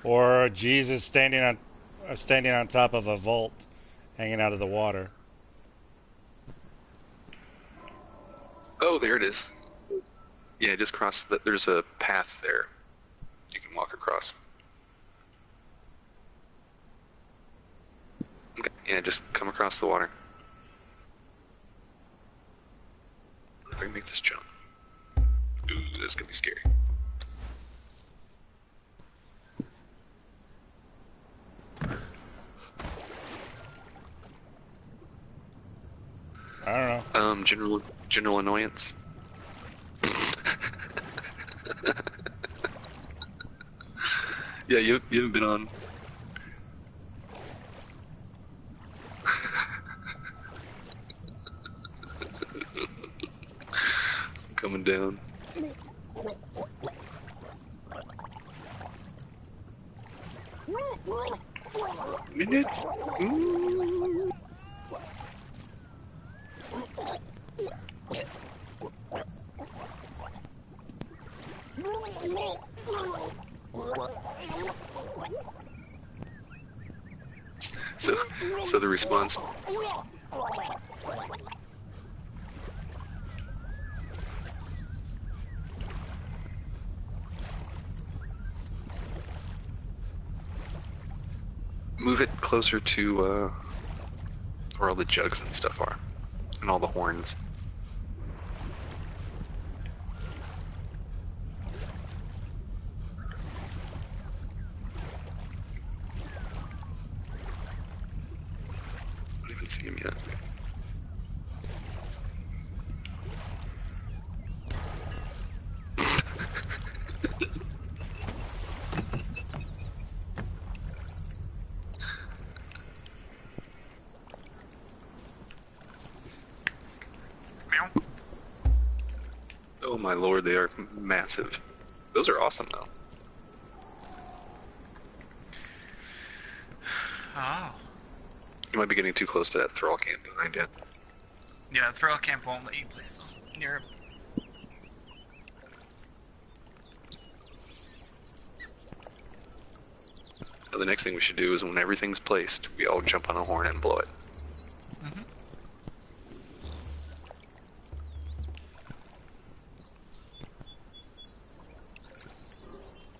Or Jesus standing on top of a vault, hanging out of the water. Oh, there it is. Yeah, just cross. There's a path there. You can walk across. Okay. Yeah, just come across the water. If I can make this jump. Ooh, that's gonna be scary. I don't know. General annoyance. Yeah, you haven't been on. Coming down. Minute. So the response. Move it closer to where all the jugs and stuff are, and all the horns. I don't even see him yet. Oh my lord, they are massive. Those are awesome though. Oh. You might be getting too close to that thrall camp behind you. Yeah, throw camp won't let you place those near him. Now, the next thing we should do is when everything's placed, we all jump on a horn and blow it. Mm-hmm.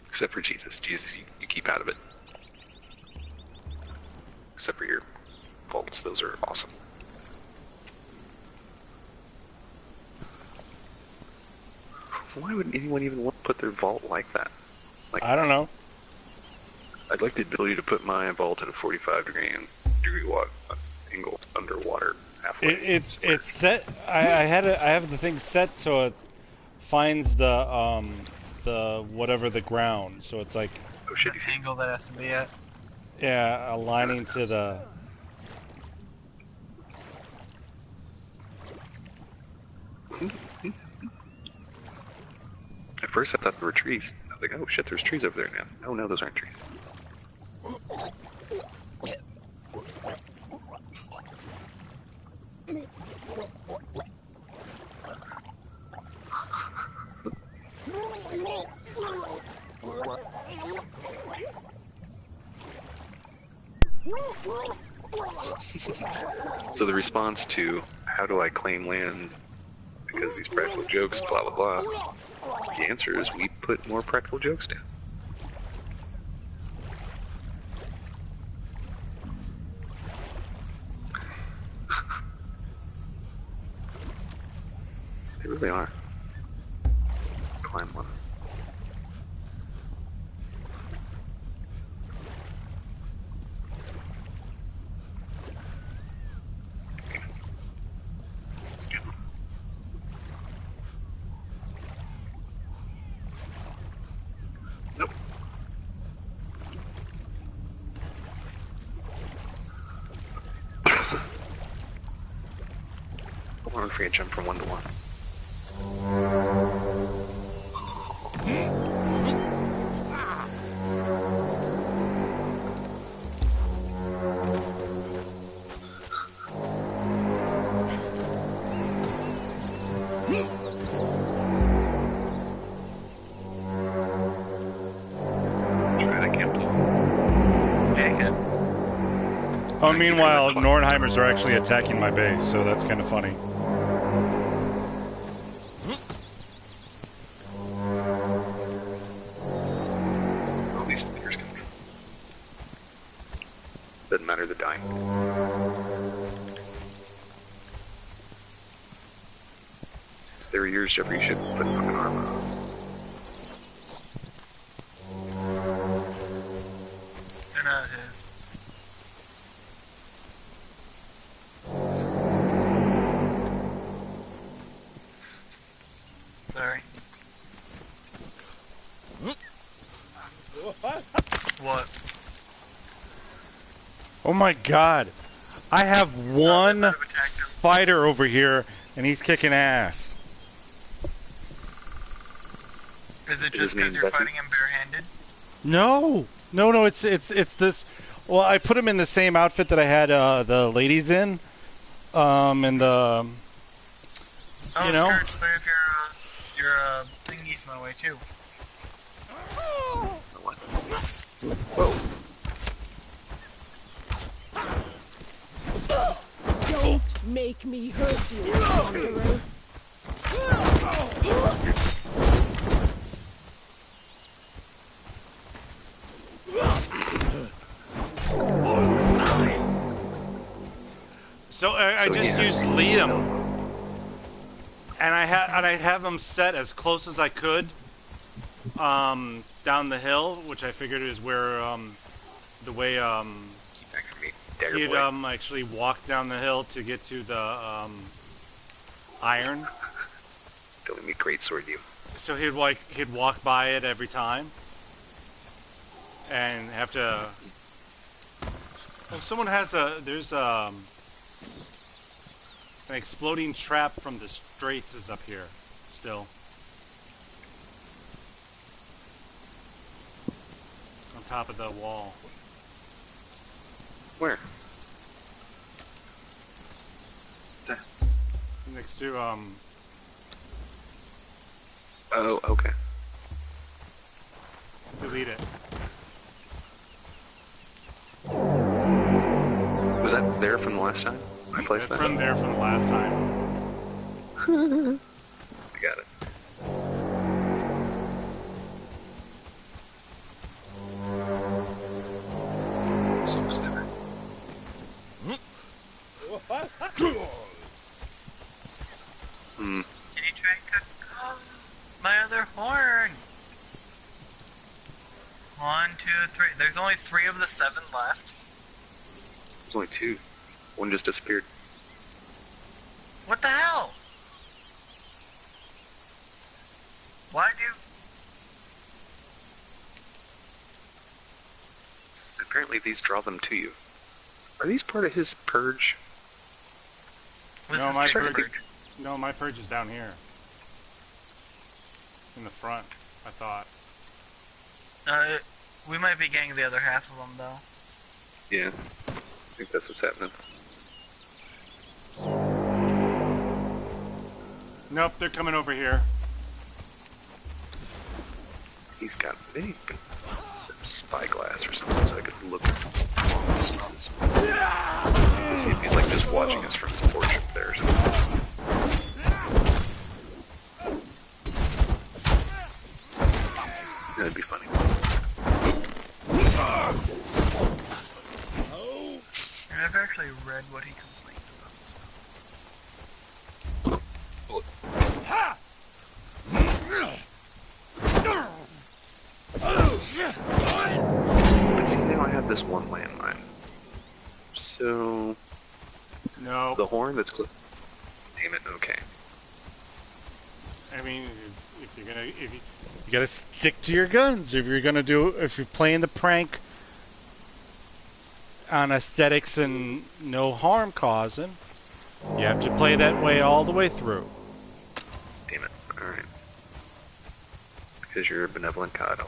Except for Jesus. Jesus, you keep out of it. Except for your bolts, those are awesome. Why would anyone even want to put their vault like that? Like, I don't know. I'd like the ability to put my vault at a 45-degree angle underwater halfway. It's set. I have the thing set so it finds the whatever the ground. So it's like, Oh shit! The angle that has to be at. yeah, aligning to the. At first I thought there were trees. I was like, oh shit, there's trees over there now. Oh no, those aren't trees. So the response to how do I claim land because these practical jokes, blah blah blah, the answer is we put more practical jokes down. They really are. Climb one. Nope. Hold on, free jump from 1 to 1. Try it again. Oh, Thank you very meanwhile, much. Nordheimers are actually attacking my base, so that's kind of funny. All these fighters coming from. Doesn't matter, they're dying. If they were yours, Jeffrey, you should put fucking armor on. They're not his. Sorry. What? Oh my god. I have one Might have attacked him. fighter over here, and he's kicking ass. Is it Is just his because name you're Becky? fighting him barehanded? No. No, it's this. Well, I put him in the same outfit that I had the ladies in. And Oh, you know? Scourge, so if your thingy's my way too. What? Whoa. Don't make me hurt you, wanderer. So I So, just yeah. used Liam, and I have him set as close as I could down the hill, which I figured is where the way Keep back from me, dagger he'd boy. actually walk down the hill to get to the iron. Don't let me greatsword you. So he'd walk by it every time, and have to. If someone has there's an exploding trap from the straits is up here, still. On top of the wall. Where? Next to, Oh, okay. delete it. Was that there from the last time? I placed That's that? from there from the last time. I got it. So much different. Hmm. Did you try and cut my other horn? 1, 2, 3. There's only 3 of the 7 left. There's only 2. One just disappeared. What the hell? Why do? Apparently these draw them to you. Are these part of his purge? Was No, this my Jake's purge- purge? No, my purge is down here. In the front, I thought. We might be getting the other half of them though. Yeah. I think that's what's happening. Nope, they're coming over here. He's got maybe spyglass or something so I could look at long distances. To see if he's like just watching us from his porch up there or something. That'd be funny. I've actually read what he complained about. So. But see, now I have this one landmine. So No. the horn that's damn it, okay. I mean, if you're gonna, you gotta stick to your guns. If you're playing the prank on aesthetics and no harm causing, you have to play that way all the way through. Damn it. Alright. Because you're a benevolent god,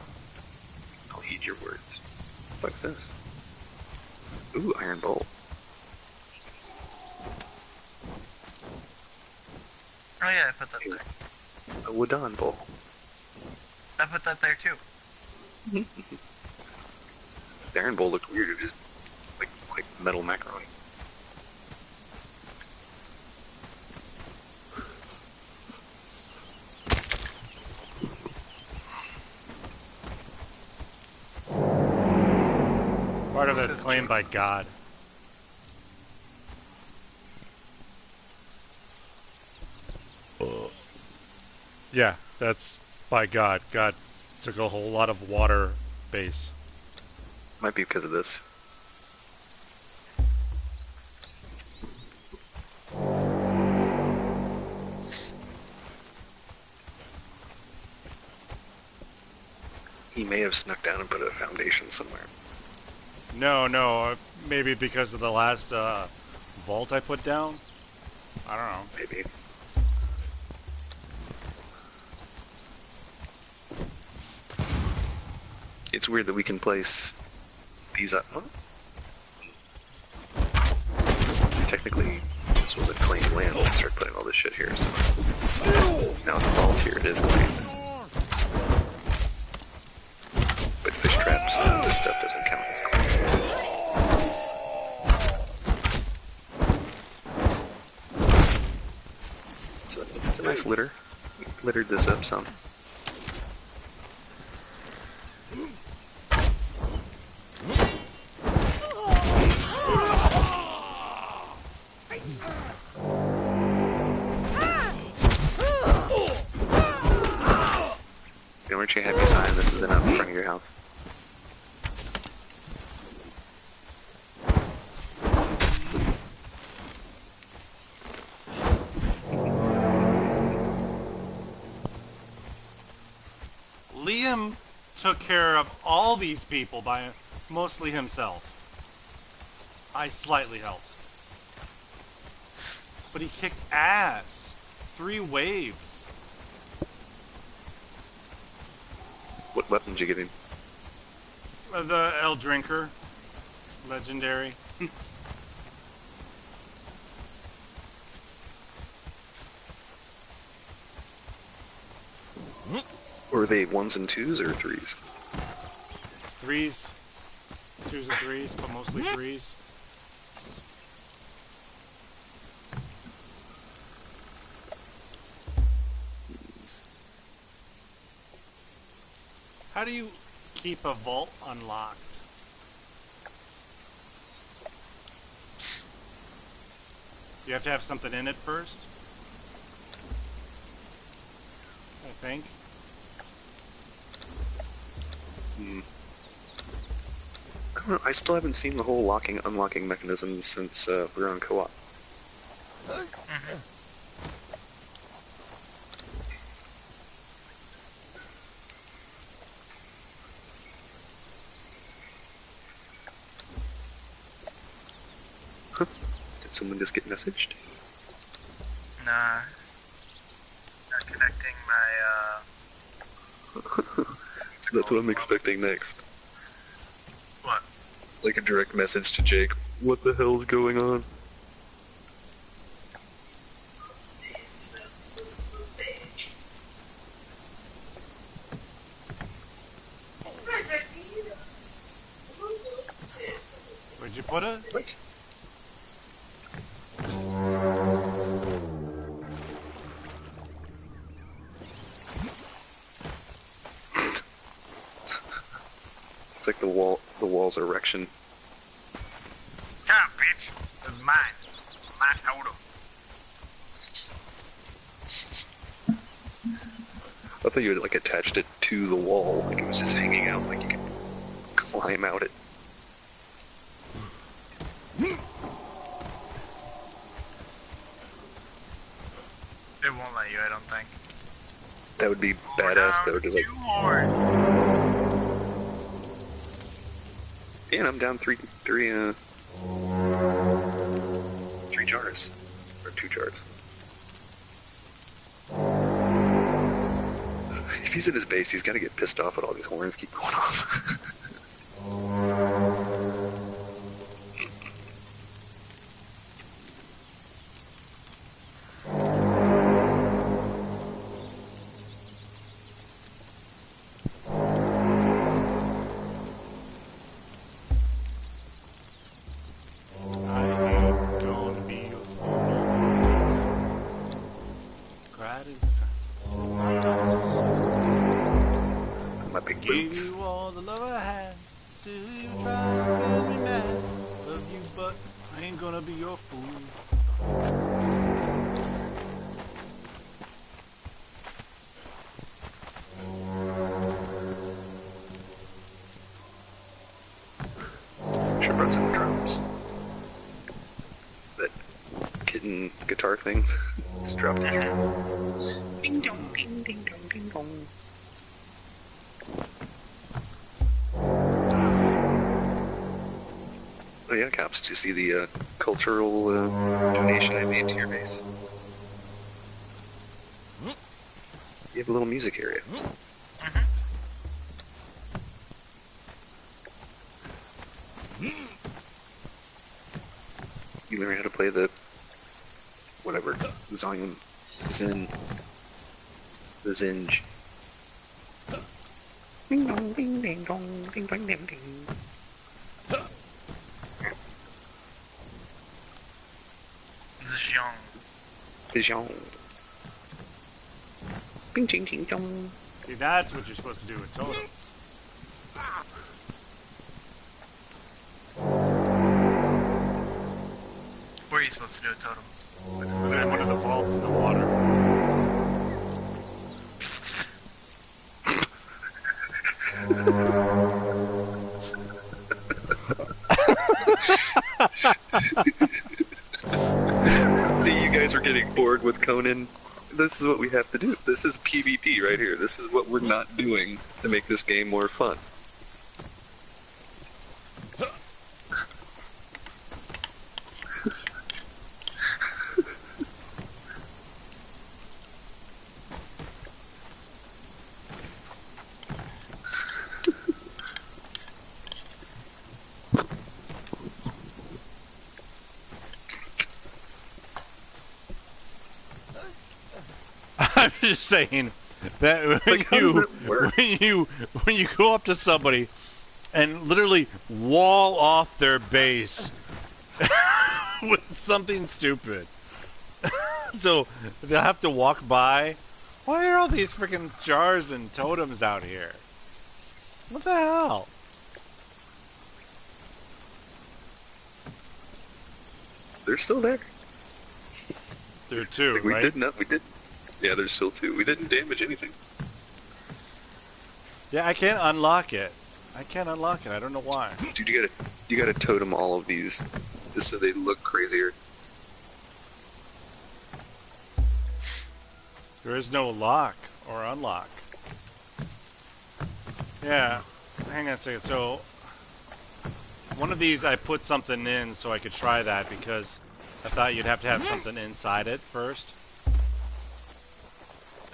I'll heed your words. What's this? Ooh, iron bolt. Oh yeah, I put that there. A Wadon bowl. I put that there too. The iron bowl looked weird. It just like like metal macaroni. Part of it's claimed by God. Yeah, that's by God. God took a whole lot of water base. Might be because of this. He may have snuck down and put a foundation somewhere. No, maybe because of the last vault I put down? I don't know. Maybe. It's weird that we can place these up. Huh? Technically, this was a claimed land when we started putting all this shit here, so now the vault here, it is claimed. But fish traps, this stuff doesn't count as claimed. So that's a nice litter. We littered this up some. Aren't you happy, sign this isn't out in front of your house? Liam took care of all these people by mostly himself. I slightly helped. But he kicked ass. 3 waves. What weapon did you get him? The El Drinker. Legendary. Were they 1s and 2s or 3s? 3s. 2s and 3s, but mostly 3s. How do you keep a vault unlocked? You have to have something in it first? I think. I don't know, I still haven't seen the whole locking, unlocking mechanism since we were on co-op. Did someone just get messaged? Nah. Not connecting my, That's what I'm expecting next. What? Like a direct message to Jake. What the hell's going on? Where'd you put it? What? It's like the wall's erection. Come, bitch. It's mine. My totem. I thought you had like attached it to the wall, like it was just hanging out, like you could climb out it. It won't let you, I don't think. That would be badass. That would be like, 2 horns. yeah, and I'm down three jars. Or 2 jars. If he's in his base, he's gotta get pissed off at all these horns keep going off. gave totems. you all the love I had. Still you try to make me mad. Love you, but I ain't gonna be your fool. Should run some drums. That kitten guitar thing. Just drop the ding dong, ding ding dong, ding dong. Oh yeah, Caps, did you see the cultural donation I made to your base? You have a little music area. You learn how to play the whatever Zong Zen the Zinj. Ding dong ding ding dong ding dong ding ding. This young. The Zhong. Bing ching ching dong. See, that's what you're supposed to do with totems. Where are you supposed to do with totems? Put it in one of the vaults in the water. See, you guys are getting bored with Conan. This is what we have to do. This is PvP right here. This is what we're not doing to make this game more fun. I'm just saying that when Like, how does that work? when you go up to somebody and literally wall off their base with something stupid, so they'll have to walk by. Why are all these freaking jars and totems out here? What the hell? They're still there. There are two, Like, we right? did not. We did. Yeah, there's still two. We didn't damage anything. Yeah, I can't unlock it. I can't unlock it. I don't know why. Dude, you gotta totem all of these just so they look crazier. There is no lock or unlock. Yeah, hang on a second. So, one of these I put something in so I could try that because I thought you'd have to have something inside it first.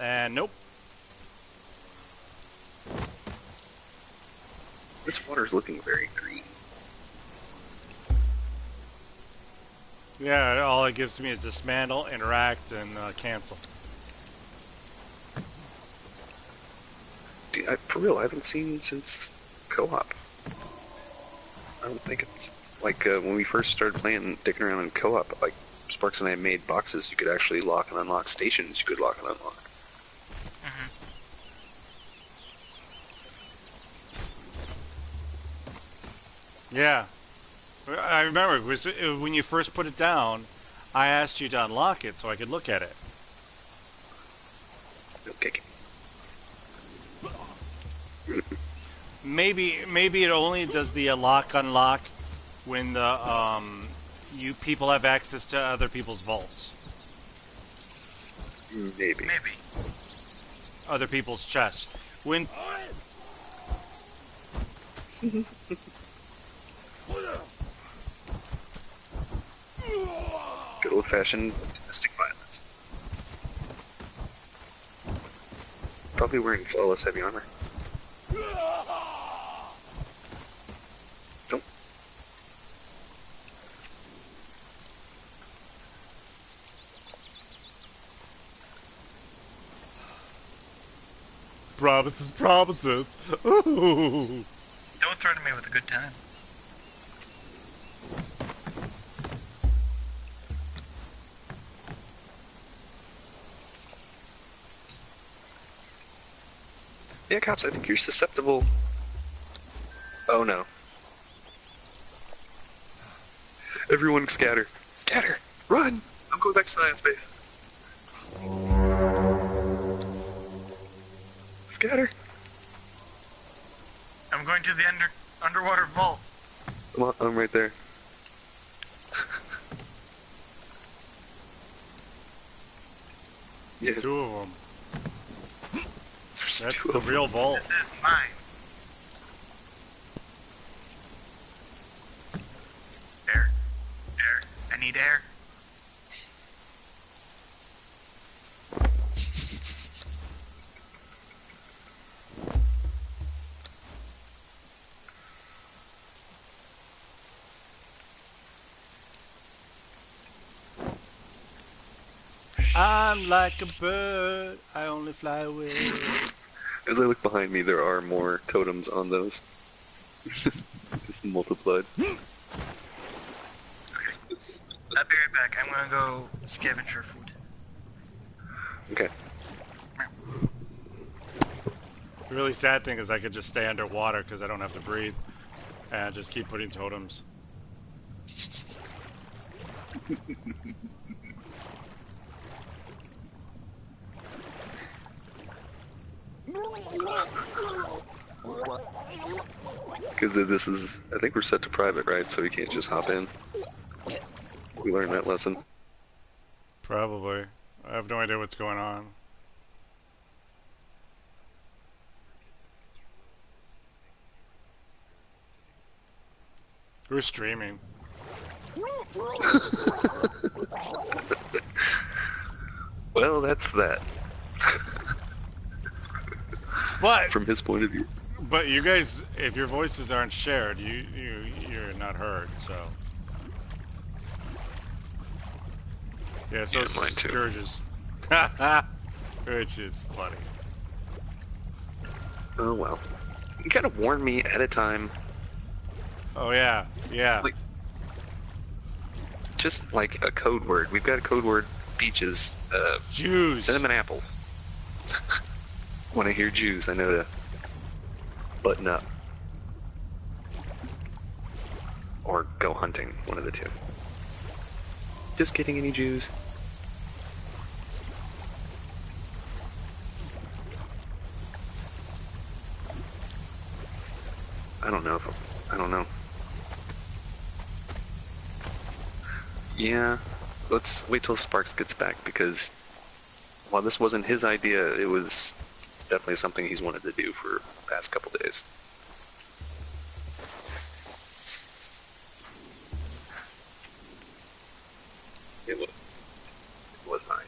And nope. This water's looking very green. Yeah, all it gives me is dismantle, interact, and cancel. Dude, for real, I haven't seen since co-op. I don't think it's like when we first started playing, dicking around in co-op. Like Sparks and I made boxes you could actually lock and unlock, stations you could lock and unlock. Yeah. I remember it was, when you first put it down, I asked you to unlock it so I could look at it. Okay. Maybe it only does the unlock when the you people have access to other people's vaults, Maybe. Maybe. other people's chests. When Good old-fashioned domestic violence. Probably wearing flawless heavy armor. Don't. promises. Ooh. Don't threaten me with a good time. Yeah, cops, I think you're susceptible. Oh no. Everyone scatter. Scatter! Run! I'm going back to science base. Scatter! I'm going to the underwater vault. Come on, I'm right there. Yeah, Two of them. there's That's two the of them. real vault. This is mine. Air. Air. I need air. I'm like a bird. I only fly away. As I look behind me, there are more totems on those. Just multiplied. I'll be right back. I'm gonna go scavenge for food. Okay. The really sad thing is I could just stay underwater because I don't have to breathe. And just keep putting totems. Because this is, I think we're set to private, right? So we can't just hop in. We learned that lesson. Probably. I have no idea what's going on. We're streaming. Well, that's that. But From his point of view. But you guys, if your voices aren't shared, you're not heard. So yeah, so Yeah, mine too. Scourges, which is funny. Oh well. You gotta warn me at a time. Oh yeah, yeah. Like, just like a code word. We've got a code word. Beaches. Jews. Cinnamon apples. When I hear Jews, I know to button up. Or go hunting, one of the two. Just kidding, any Jews? I don't know. I don't know. Yeah, let's wait till Sparks gets back, because while this wasn't his idea, it was definitely something he's wanted to do for the past couple days. It was mine.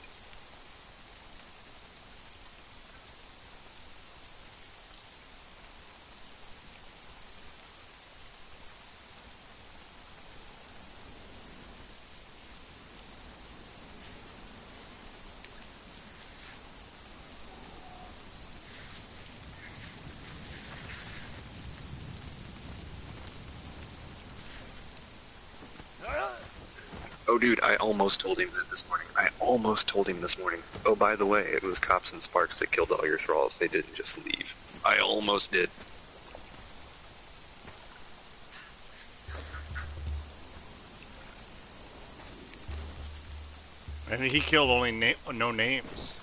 Oh, dude, I almost told him that this morning. I almost told him this morning. Oh, by the way, it was Cops and Sparks that killed all your thralls. They didn't just leave. I almost did. And he killed only no names.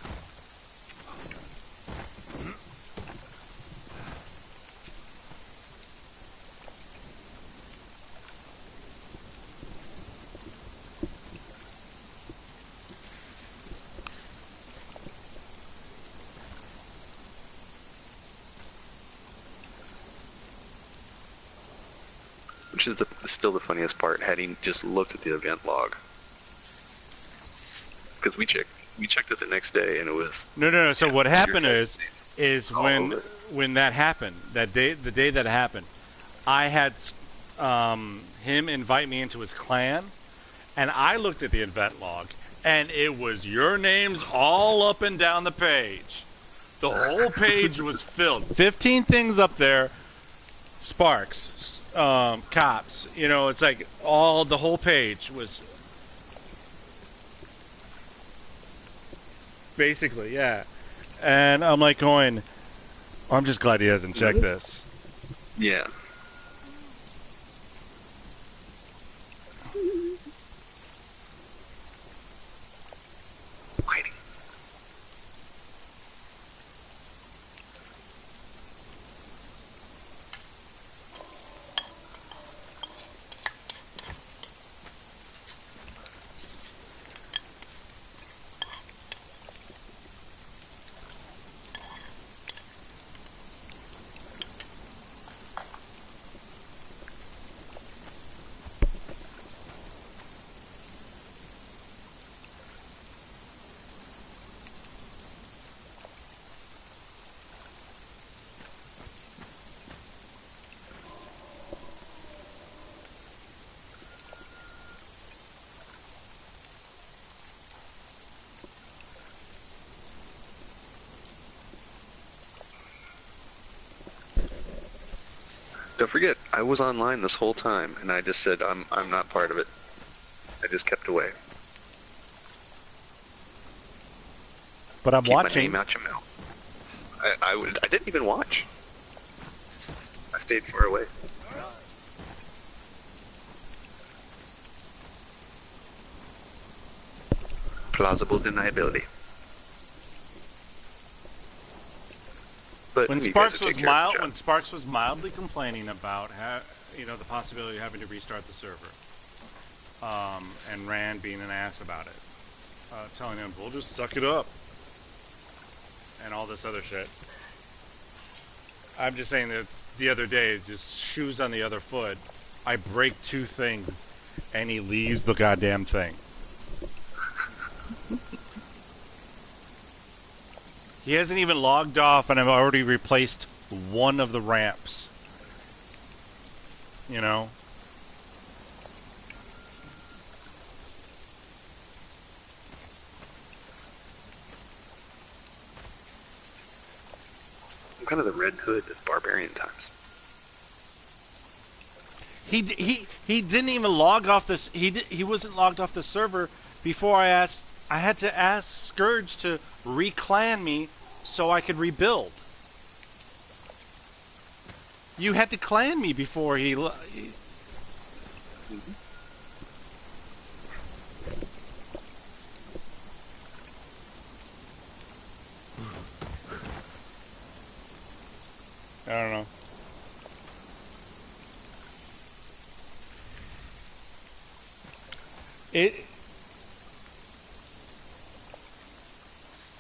Which is still the funniest part, had he just looked at the event log. Because we checked it the next day, and it was... No. So what happened is all over. when that happened, the day that happened, I had him invite me into his clan, and I looked at the event log, and it was your names all up and down the page. The whole page was filled. 15 things up there. Sparks, Cops. You know, it's like the whole page was. Basically, yeah. And I'm like going, I'm just glad he hasn't checked this. Yeah. Hiding. Don't forget, I was online this whole time, and I just said I'm not part of it. I just kept away. But I'm Keep my watching. name out your mouth. I didn't even watch. I stayed far away. Plausible deniability. But When you guys Sparks will was take care of the job. when Sparks was mildly complaining about the possibility of having to restart the server, and Rand being an ass about it, telling him we'll just suck it up, and all this other shit. I'm just saying that the other day, just shoes on the other foot, I break 2 things, and he leaves the goddamn thing. He hasn't even logged off, and I've already replaced one of the ramps. You know? I'm kind of the Red Hood of barbarian times. He didn't even log off this. He wasn't logged off the server before I asked. I had to ask Scourge to reclan me so I could rebuild. You had to clan me before he. I don't know.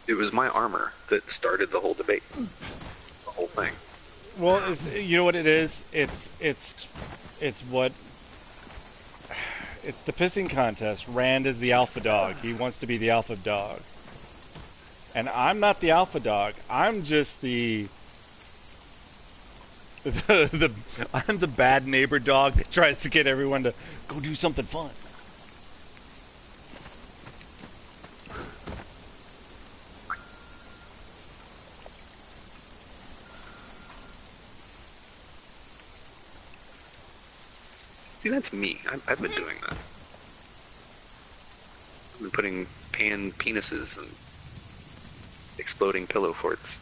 It was my armor that started the whole debate. The whole thing. Well, you know what it is? It's what. It's the pissing contest. Rand is the alpha dog. He wants to be the alpha dog. And I'm not the alpha dog. I'm just I'm the bad neighbor dog that tries to get everyone to go do something fun. See, that's me. I've been doing that. I've been putting pan penises and exploding pillow forts.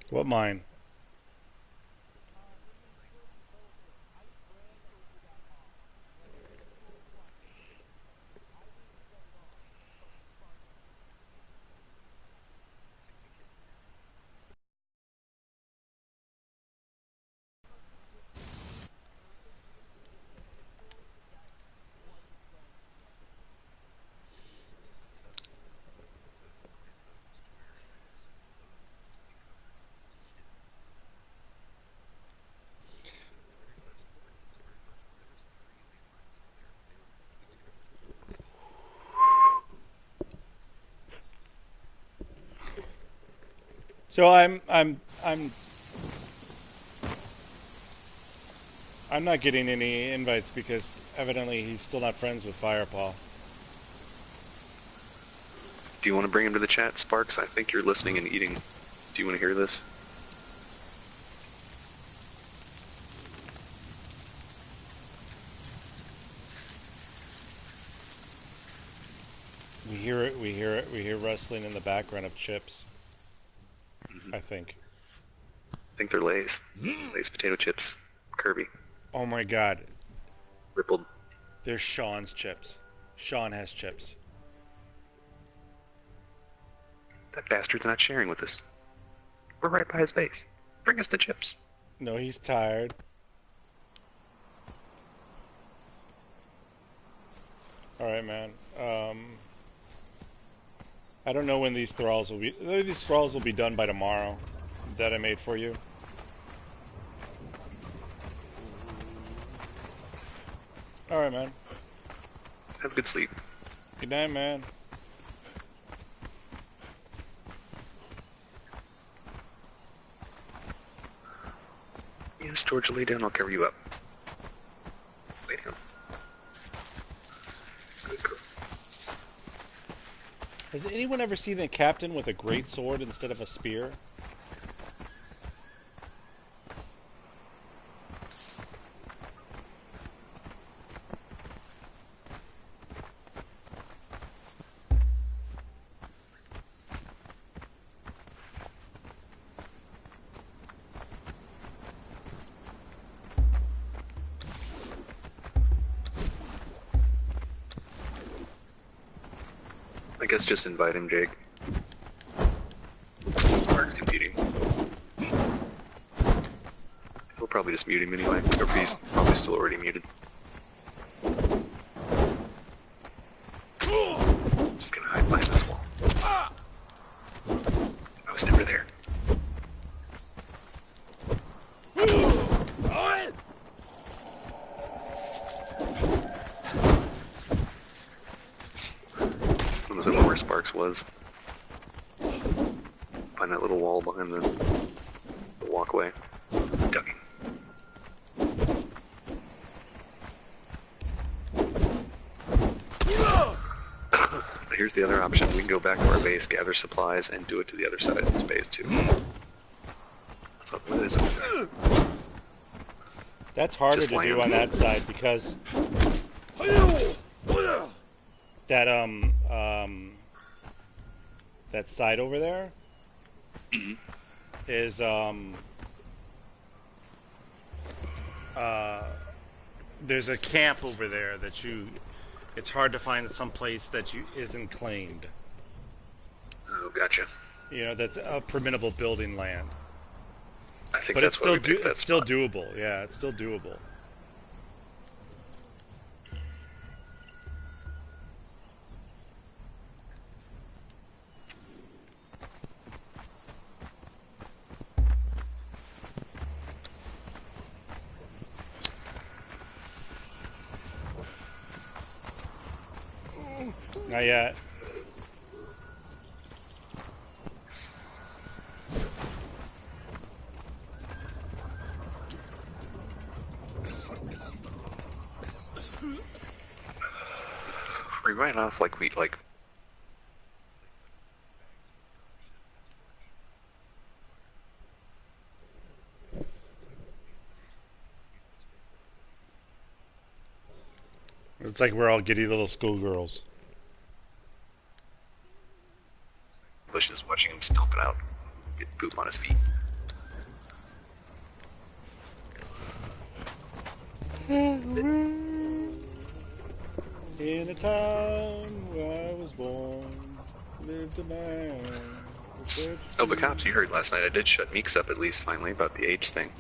What mine? So I'm not getting any invites because evidently he's still not friends with Firepaw. Do you want to bring him to the chat, Sparks? I think you're listening and eating. Do you want to hear this? We hear it. We hear it. We hear rustling in the background of chips. Mm-hmm. I think. I think they're Lay's. Lay's potato chips. Kirby. Oh my God. Rippled. There's Sean's chips. Sean has chips. That bastard's not sharing with us. We're right by his base. Bring us the chips. No, he's tired. Alright, man. I don't know when these thralls will be... These thralls will be done by tomorrow. That I made for you. Alright, man. Have a good sleep. Good night, man. Yes, George, lay down. I'll cover you up. Lay down. Good girl. Has anyone ever seen the captain with a great sword instead of a spear? I guess just invite him, Jake. Mark's competing. We'll probably just mute him anyway. Or he's probably still already muted. Just gonna hide behind this wall. I was never there. I was over where Sparks was. Find that little wall behind the walkway. Ducking. Here's the other option. We can go back to our base, gather supplies, and do it to the other side of this base too. So what is it? That's harder Just to do land. on that side because that that side over there is there's a camp over there that it's hard to find some place that isn't claimed. Oh, gotcha. You know, that's a permittable building land. I think But that's it's why still we picked that it's still spot. doable. Yeah, it's still doable. Not yet. We ran off like we like. It's like we're all giddy little schoolgirls. Bushes watching him stomp it out, get poop on his feet. In a town where I was born, lived a man. Oh, but cops, you heard last night I did shut Meeks up at least finally about the age thing.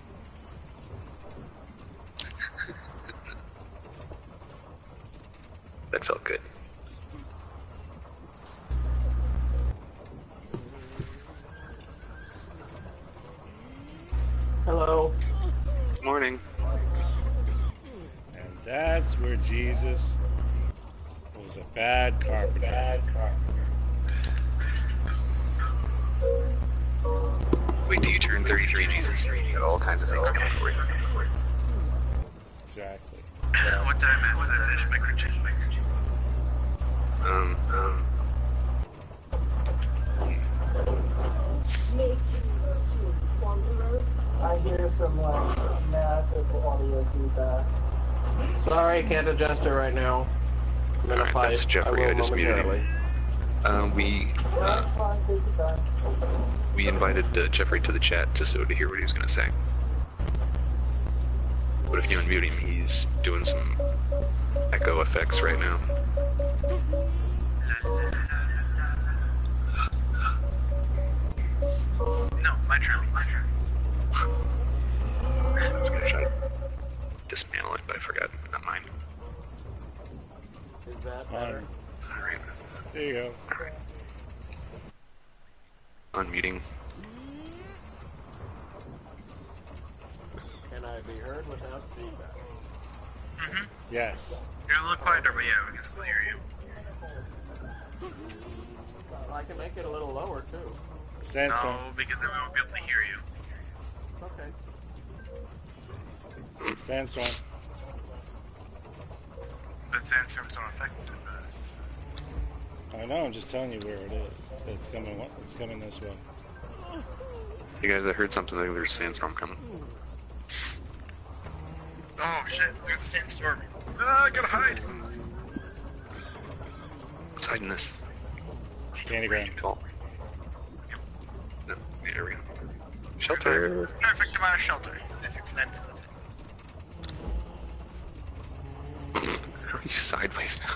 That felt good. Hello. Morning. And that's where Jesus was a bad carpenter. Wait till you turn 33, Jesus. You got all kinds of things coming for you. Exactly. What time is it? I finished my critique. I hear some like massive audio feedback. Sorry, can't adjust it right now. I'm in a Alright, fight. that's Jeffrey. I I will just muted him. momentarily. We That's fine, take your time. we invited Jeffrey to the chat just so to hear what he was going to say. But if you unmute him, he's doing some echo effects right now. No, my turn. My turn. I was going to try to dismantle it, but I forgot. Not mine. Is that better? Alright. There you go. Unmuting. Can I be heard without feedback? Mm-hmm. Yes. You're a little quieter, but yeah, we can still hear you. I can make it a little lower too. Sandstorm. No, because then we won't be able to hear you. Okay. Sandstorm. But sandstorms don't affect us. I know, I'm just telling you where it is. It's coming. It's coming this way. You guys, I heard something like there's a sandstorm coming. Oh shit, there's a sandstorm. Ah, I gotta hide. Let's hide in this. Candy Graham. Cool. No, there we go. Shelter. Perfect amount of shelter, if you can enter it. How are you sideways now?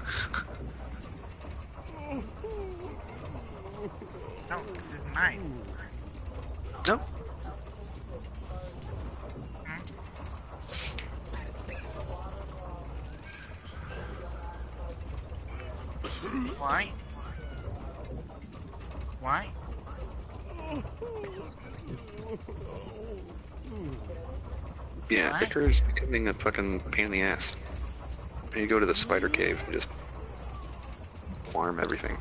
No, this is mine. No. Why? Why? Yeah, What? Vicar is becoming a fucking pain in the ass. And you go to the spider cave and just farm everything.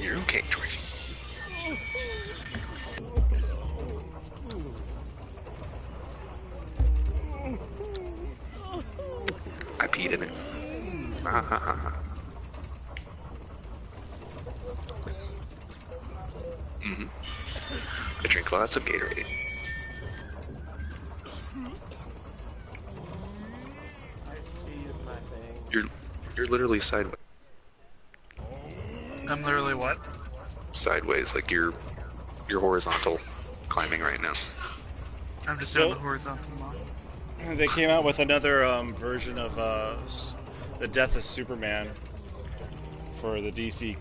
You're okay, George. I peed in it. Mm-hmm. I drink lots of Gatorade. Iced tea is my thing. You're literally sideways. I'm literally what? Sideways, like you're horizontal climbing right now. I'm just doing the horizontal mod. They came out with another version of the Death of Superman for the DC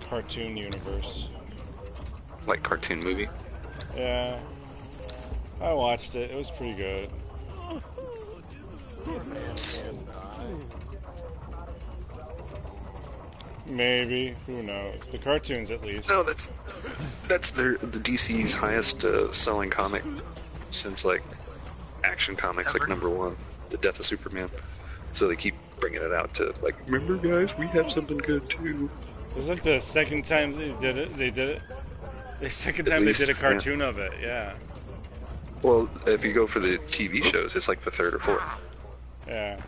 cartoon universe. Like cartoon movie. Yeah, I watched it. It was pretty good. Man can die. Maybe, who knows? The cartoons, at least. No, that's the DC's highest selling comic since like Action Comics, like Ever? #1, the Death of Superman. So they keep bringing it out to like, remember guys, we have something good too. It was like the second time they did it. The second At time least, they did a cartoon of it, yeah. Well, if you go for the TV shows, it's like the third or fourth. Yeah.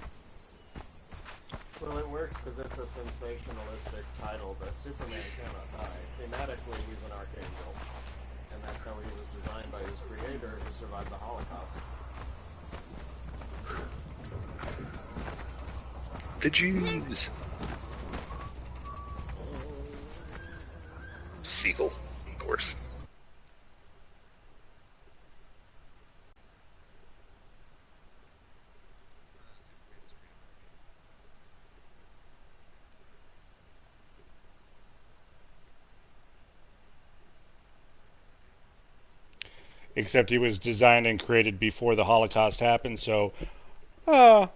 Well, it works because it's a sensationalistic title that Superman cannot die. Thematically, he's an archangel. And that's how he was designed by his creator who survived the Holocaust. The Jews. Seagull, of course. Except he was designed and created before the Holocaust happened, so... Uh,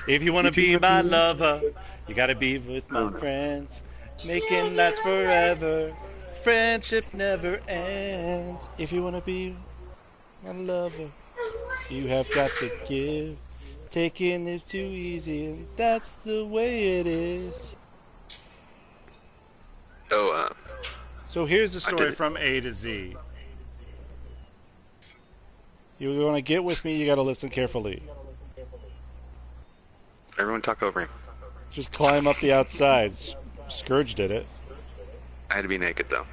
if you want to be my lover, you gotta be with my friends. Making last forever. Friendship never ends. If you want to be my lover, you have got to give. Taking is too easy, and that's the way it is. So here's the I did story it. from A to Z. You want to get with me, you got to listen carefully. Everyone talk over him. Just climb up the outside. Scourge did it. I had to be naked though.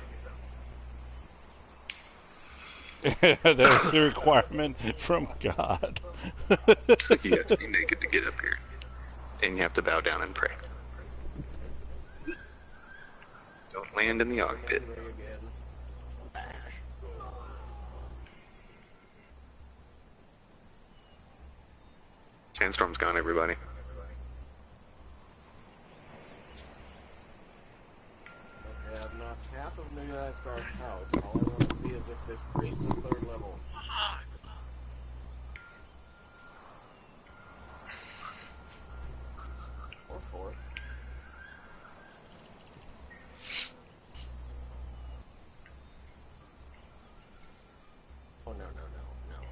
There's the requirement from God. You have to be naked to get up here, and you have to bow down and pray. Don't land in the og pit. Sandstorm's gone, everybody. Okay, I've knocked half of New Asgard out. All I want to see is if this priest is third level. Or fourth. Oh, no.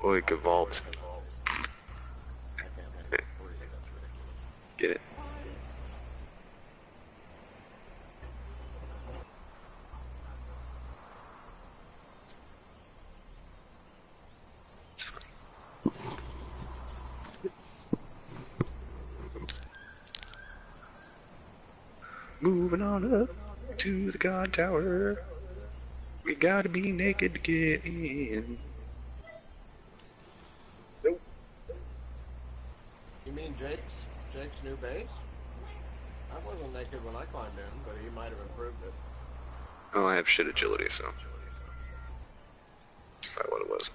Boy, good vault. I can't make it 3, that's ridiculous. Get it? It's funny. Moving on up to the God Tower. We gotta be naked to get in. Nope. You mean Jake's new base? I wasn't naked when I climbed in, but he might have improved it. Oh, I have shit agility, so. That's probably what it was.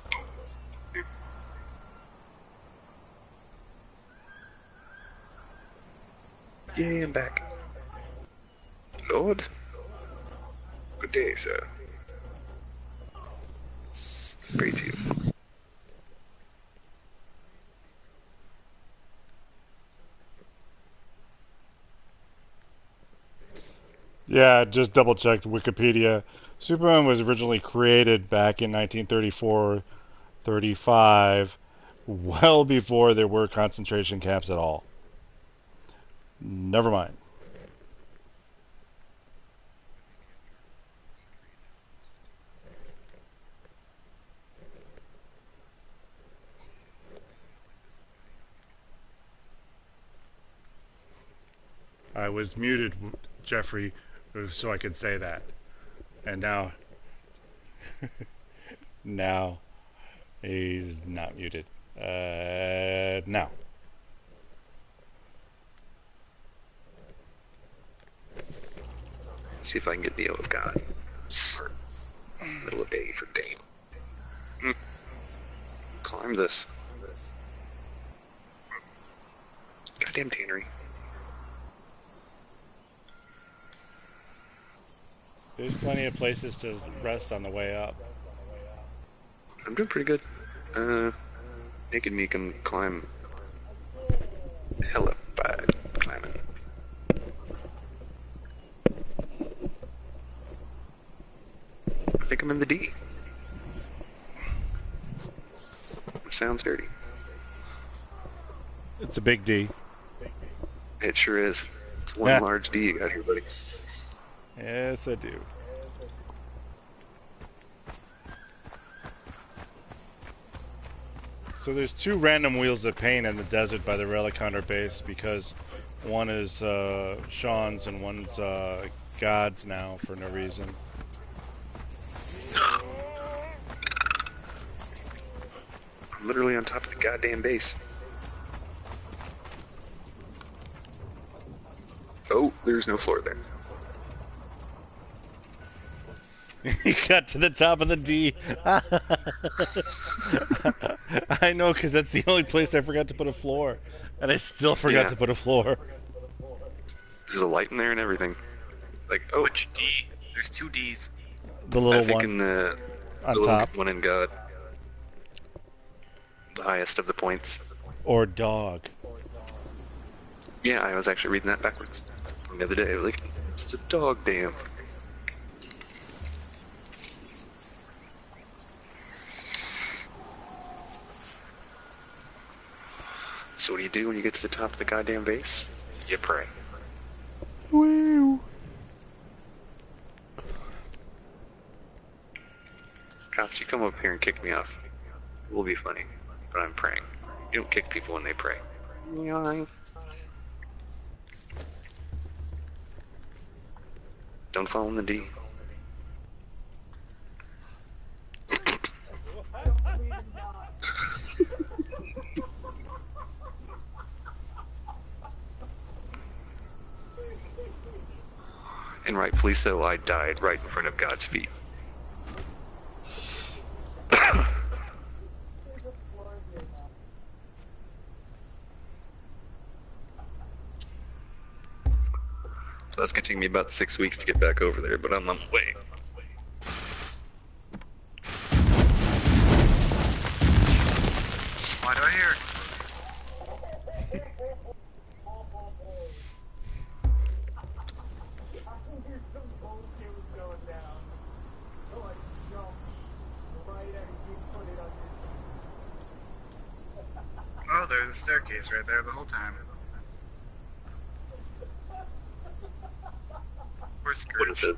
Yeah, I'm back. Lord. Good day, sir. Pray to you. Yeah, just double checked Wikipedia. Superman was originally created back in 1934-35, well before there were concentration camps at all. Never mind. I was muted, Jeffrey, so I could say that. And now... now... he's not muted. Now. See if I can get the O of God. Or little A for Dame. Climb this. Goddamn tannery. There's plenty of places to rest on the way up. I'm doing pretty good. Naked me can climb hella bad climbing. I think I'm in the D. Which sounds dirty. It's a big D. It sure is. It's one Yeah. large D you got here, buddy. Yes, I do. So there's 2 random wheels of pain in the desert by the Relic Hunter base because one is Sean's and one's God's now for no reason. I'm literally on top of the goddamn base. Oh, there's no floor there. You got to the top of the D. I know, because that's the only place I forgot to put a floor. And I still forgot Yeah. to put a floor. There's a light in there and everything. Like, oh, Which D? There's 2 Ds. The I little think one in the on little top. one in God. The highest of the points. Or dog. Yeah, I was actually reading that backwards from the other day. I was like, it's a dog damn. So what do you do when you get to the top of the goddamn base? You pray. Woo. Cops, you come up here and kick me off. It will be funny, but I'm praying. You don't kick people when they pray. Don't fall in the D. And rightfully so, I died right in front of God's feet. So that's gonna take me about 6 weeks to get back over there, but I'm on my way. Why do I hear Oh, there's a staircase right there the whole time. We're screwed. What is it?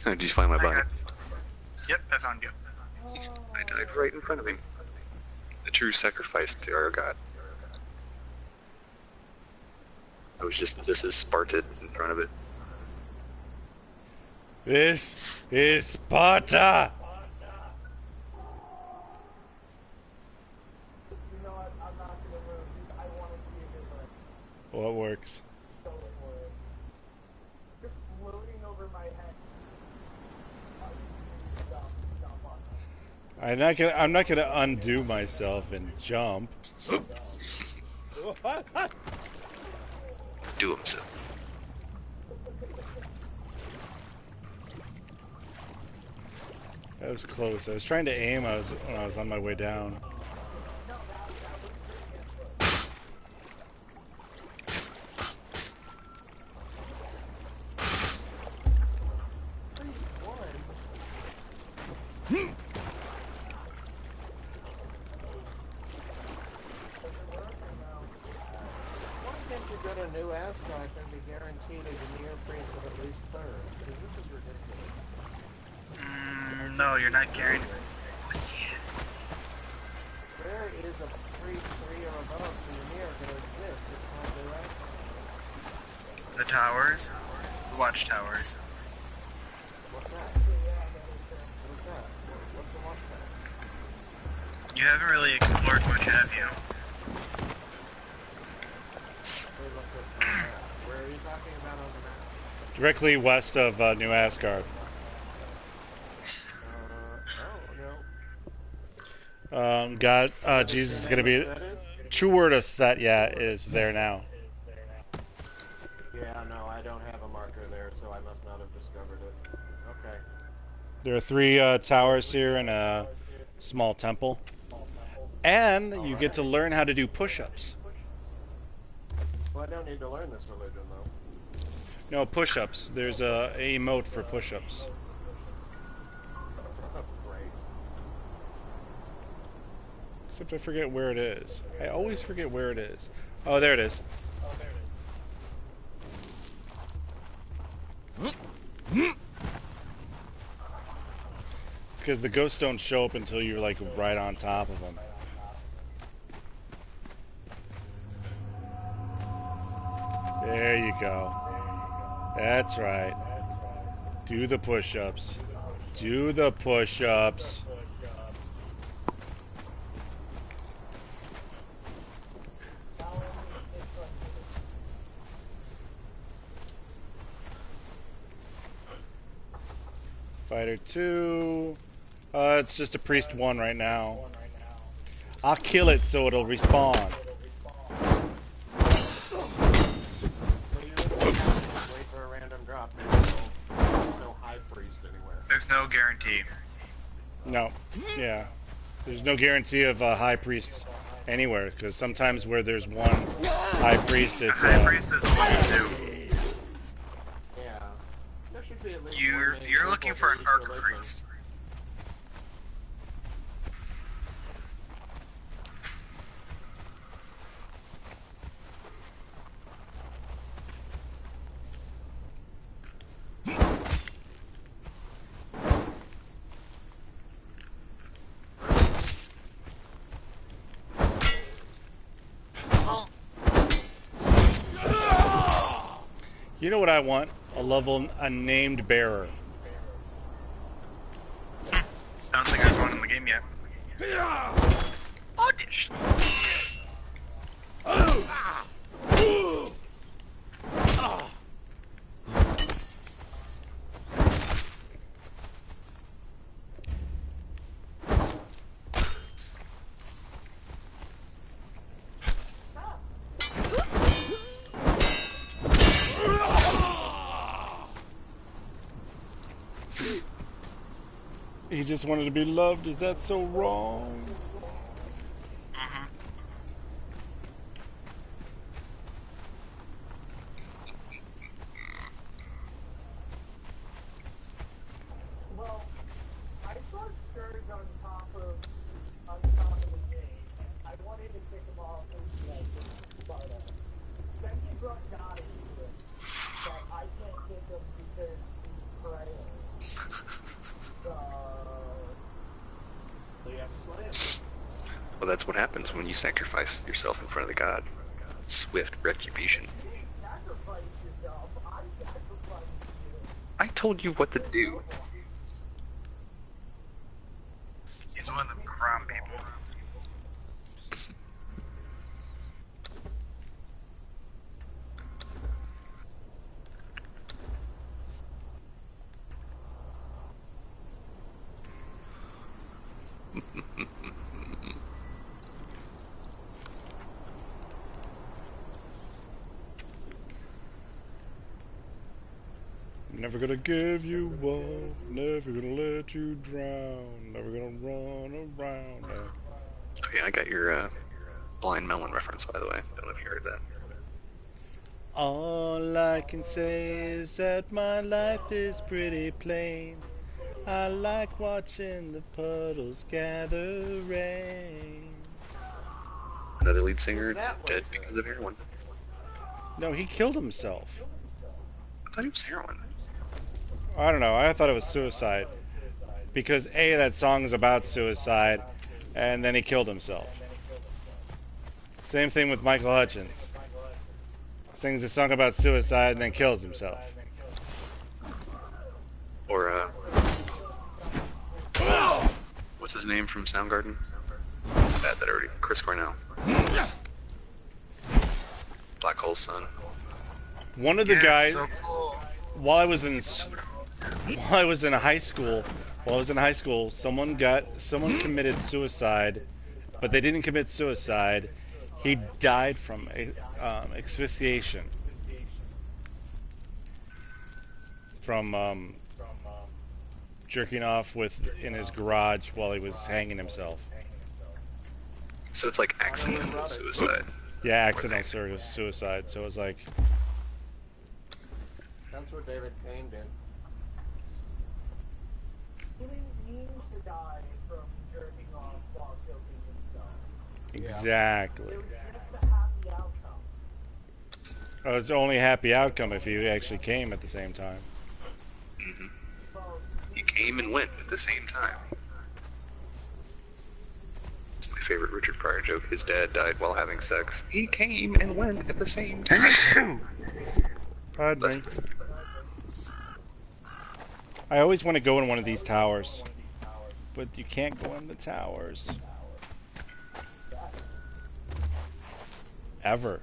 Oh, did you find my body? Yep, I found you. I died right in front of him. A true sacrifice to our God. I was just this is Spartan in front of it. This is Sparta! You know what? I'm not gonna move. I want to see it What works? so just floating over my head. Jump on. I'm not gonna undo myself and jump. Do him so. That was close. I was trying to aim when I was on my way down. New Ascot can be guaranteed a near freeze of at least third, because this is ridiculous. No, you're not guaranteed. Where is a freeze 3 or above for your near going to exist? It can't be right. The towers? The watchtowers. What's that? What's that? What's the watchtower? You haven't really explored much, have you? Where are you talking about on the map? Directly west of New Asgard. No. God, Jesus is gonna be. True word of set, yeah, is there now. Yeah, no, I don't have a marker there, so I must not have discovered it. Okay. There are 3 towers here and a small temple. And you get to learn how to do push-ups. Well, I don't need to learn this religion, though. No, push-ups. There's a emote for push-ups. Great. Except I forget where it is. I always forget where it is. Oh, there it is. It's because the ghosts don't show up until you're like right on top of them. There you go. That's right. Do the push-ups. Do the push-ups. Fighter 2. It's just a priest 1 right now. I'll kill it so it'll respawn. Well, you really have to just wait for a random drop. There's no high priest anywhere. There's no guarantee. No. Yeah. There's no guarantee of high priests anywhere, because sometimes where there's one high priest, A it's high priest is a level 2. Yeah. There should be at least You're one main you're looking temple for an each arc religion. priest. You know what I want? A named bearer. I don't think there's one in the game yet. Audition. He just wanted to be loved. Is that so wrong? Well, I saw Scourge on top of the game, and I wanted to pick him off and but then he brought God into it, but I can't pick him because he's praying. So So you have to slay him. Well, that's what happens when you sacrifice yourself in front of the god. Swift retribution. you didn't sacrifice yourself. I sacrificed you. I told you what to do. He's one of the brown people. Never gonna give you up, never gonna let you drown, never gonna run around. Oh yeah, I got your blind melon reference, by the way. Don't know if you heard that. All I can say is that my life is pretty plain. I like watching the puddles gather rain. Another lead singer That dead was because of heroin. No, he killed himself. I thought he was heroin. I don't know, I thought it was suicide. Because A, that song is about suicide, and then he killed himself. Same thing with Michael Hutchins. Sings a song about suicide and then kills himself. Or, what's his name from Soundgarden? It's bad that already. Chris Cornell. Black Hole's son. One of the Yeah, guys, so cool. while I was in high school, someone committed suicide, but they didn't commit suicide. He died from asphyxiation from jerking off in his garage while he was hanging himself. So it's like accidental suicide. Yeah, accidental suicide. So it was like, That's what David Kane did. He didn't mean to die from jerking off while choking himself. exactly. It was just a happy outcome. Oh, it's only a happy outcome if he actually came at the same time. Well, He came and went at the same time. It's my favorite Richard Pryor joke. His dad died while having sex. He came and went at the same time. Pardon me. I always want to go in one of these towers, but you can't go in the towers. Ever.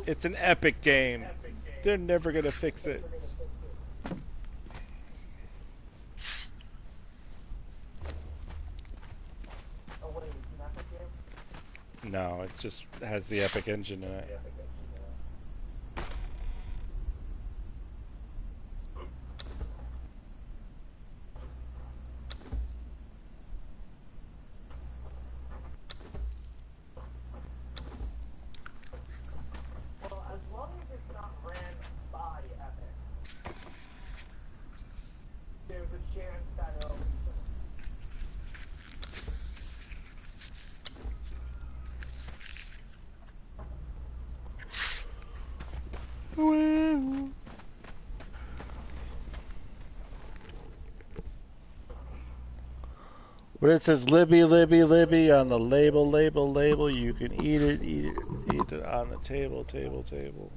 It's an epic game. They're never gonna fix it. oh wait, it's an epic game? No, it just has the epic engine in it. Well, as long as it's not ran by Epic, there's a chance that it'll be good. But it says Libby, Libby, Libby on the label, label, label. You can eat it, eat it, eat it on the table, table, table.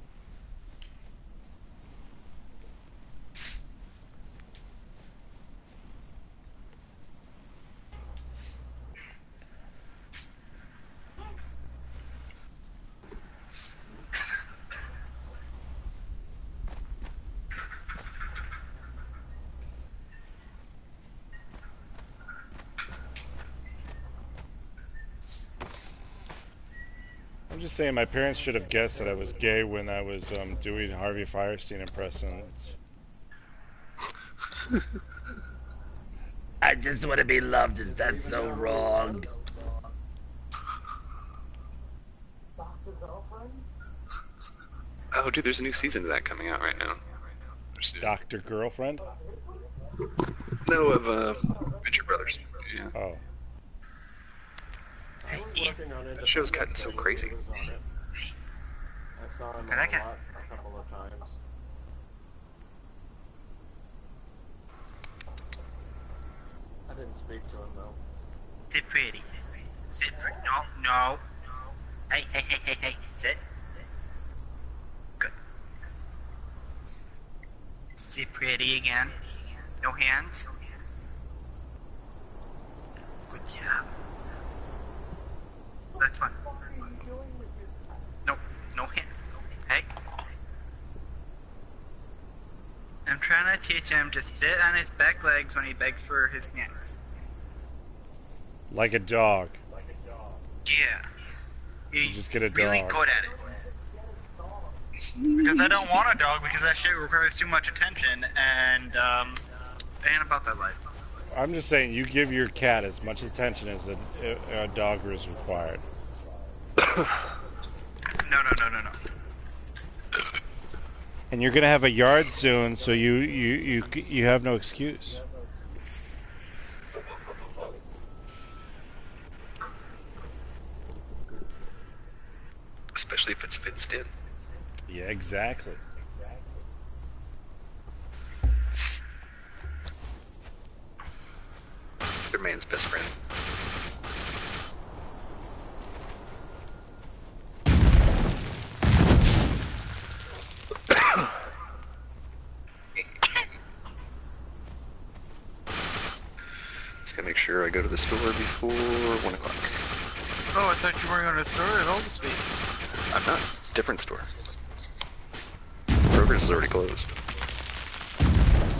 I'm just saying my parents should have guessed that I was gay when I was doing Harvey Firestein impressions. I just want to be loved. Is that so wrong? Oh, dude, there's a new season of that coming out right now. Dr. Girlfriend? No, of Venture Brothers. Yeah. Oh. That show's gotten so crazy. I saw him Can I get- a couple of times. I didn't speak to him though. Sit pretty. Sit pretty. No, no. Hey, hey, hey, hey, hey. Sit. Good. Sit pretty again. No hands. Good job. That's fine. No, no hand. Hey. I'm trying to teach him to sit on his back legs when he begs for his snacks. Like a dog. Yeah. He's just get a really dog. good at it. Because I don't want a dog because that shit requires too much attention and ain't about that life. I'm just saying you give your cat as much attention as a dog is required. No. And you're gonna have a yard soon, so you have no excuse. Especially if it's fenced in. Yeah, exactly. Their man's best friend. Just gotta make sure I go to the store before 1 o'clock. Oh, I thought you were going to the store at Oldesby. I'm not. Different store. Kroger's is already closed.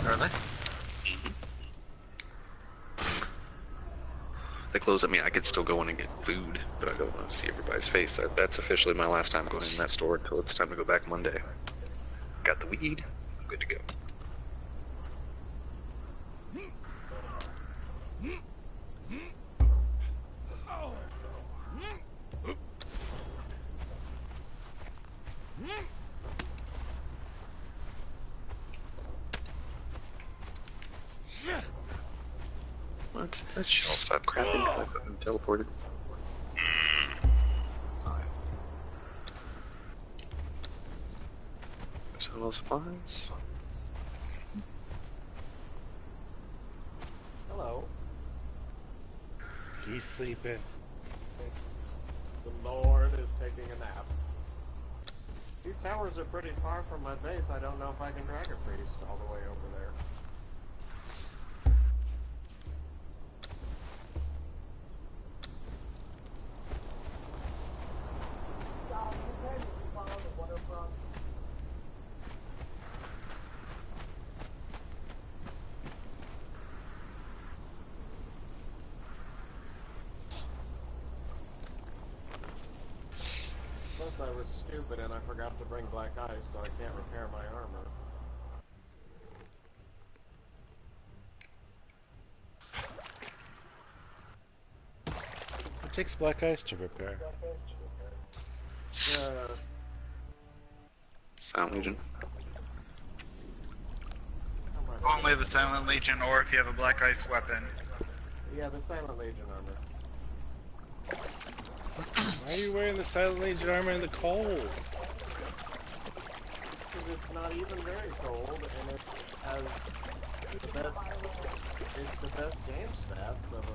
Are they? They close. I mean, I could still go in and get food, but I don't want to see everybody's face. That's officially my last time going in that store until it's time to go back Monday. Got the weed. I'm good to go. What? That shell stopped crapping until I fucking teleported. Some those supplies. Hello. He's sleeping. The Lord is taking a nap. These towers are pretty far from my base. I don't know if I can drag a priest all the way over there. Plus, I was stupid and I forgot to bring black ice, so I can't repair my armor. It takes black ice to repair. Silent Legion. Only the Silent Legion, or if you have a Black Ice weapon. Yeah, the Silent Legion armor. Why are you wearing the Silent Legion armor in the cold? Because it's not even very cold, and it has the best. It's the best game stats of a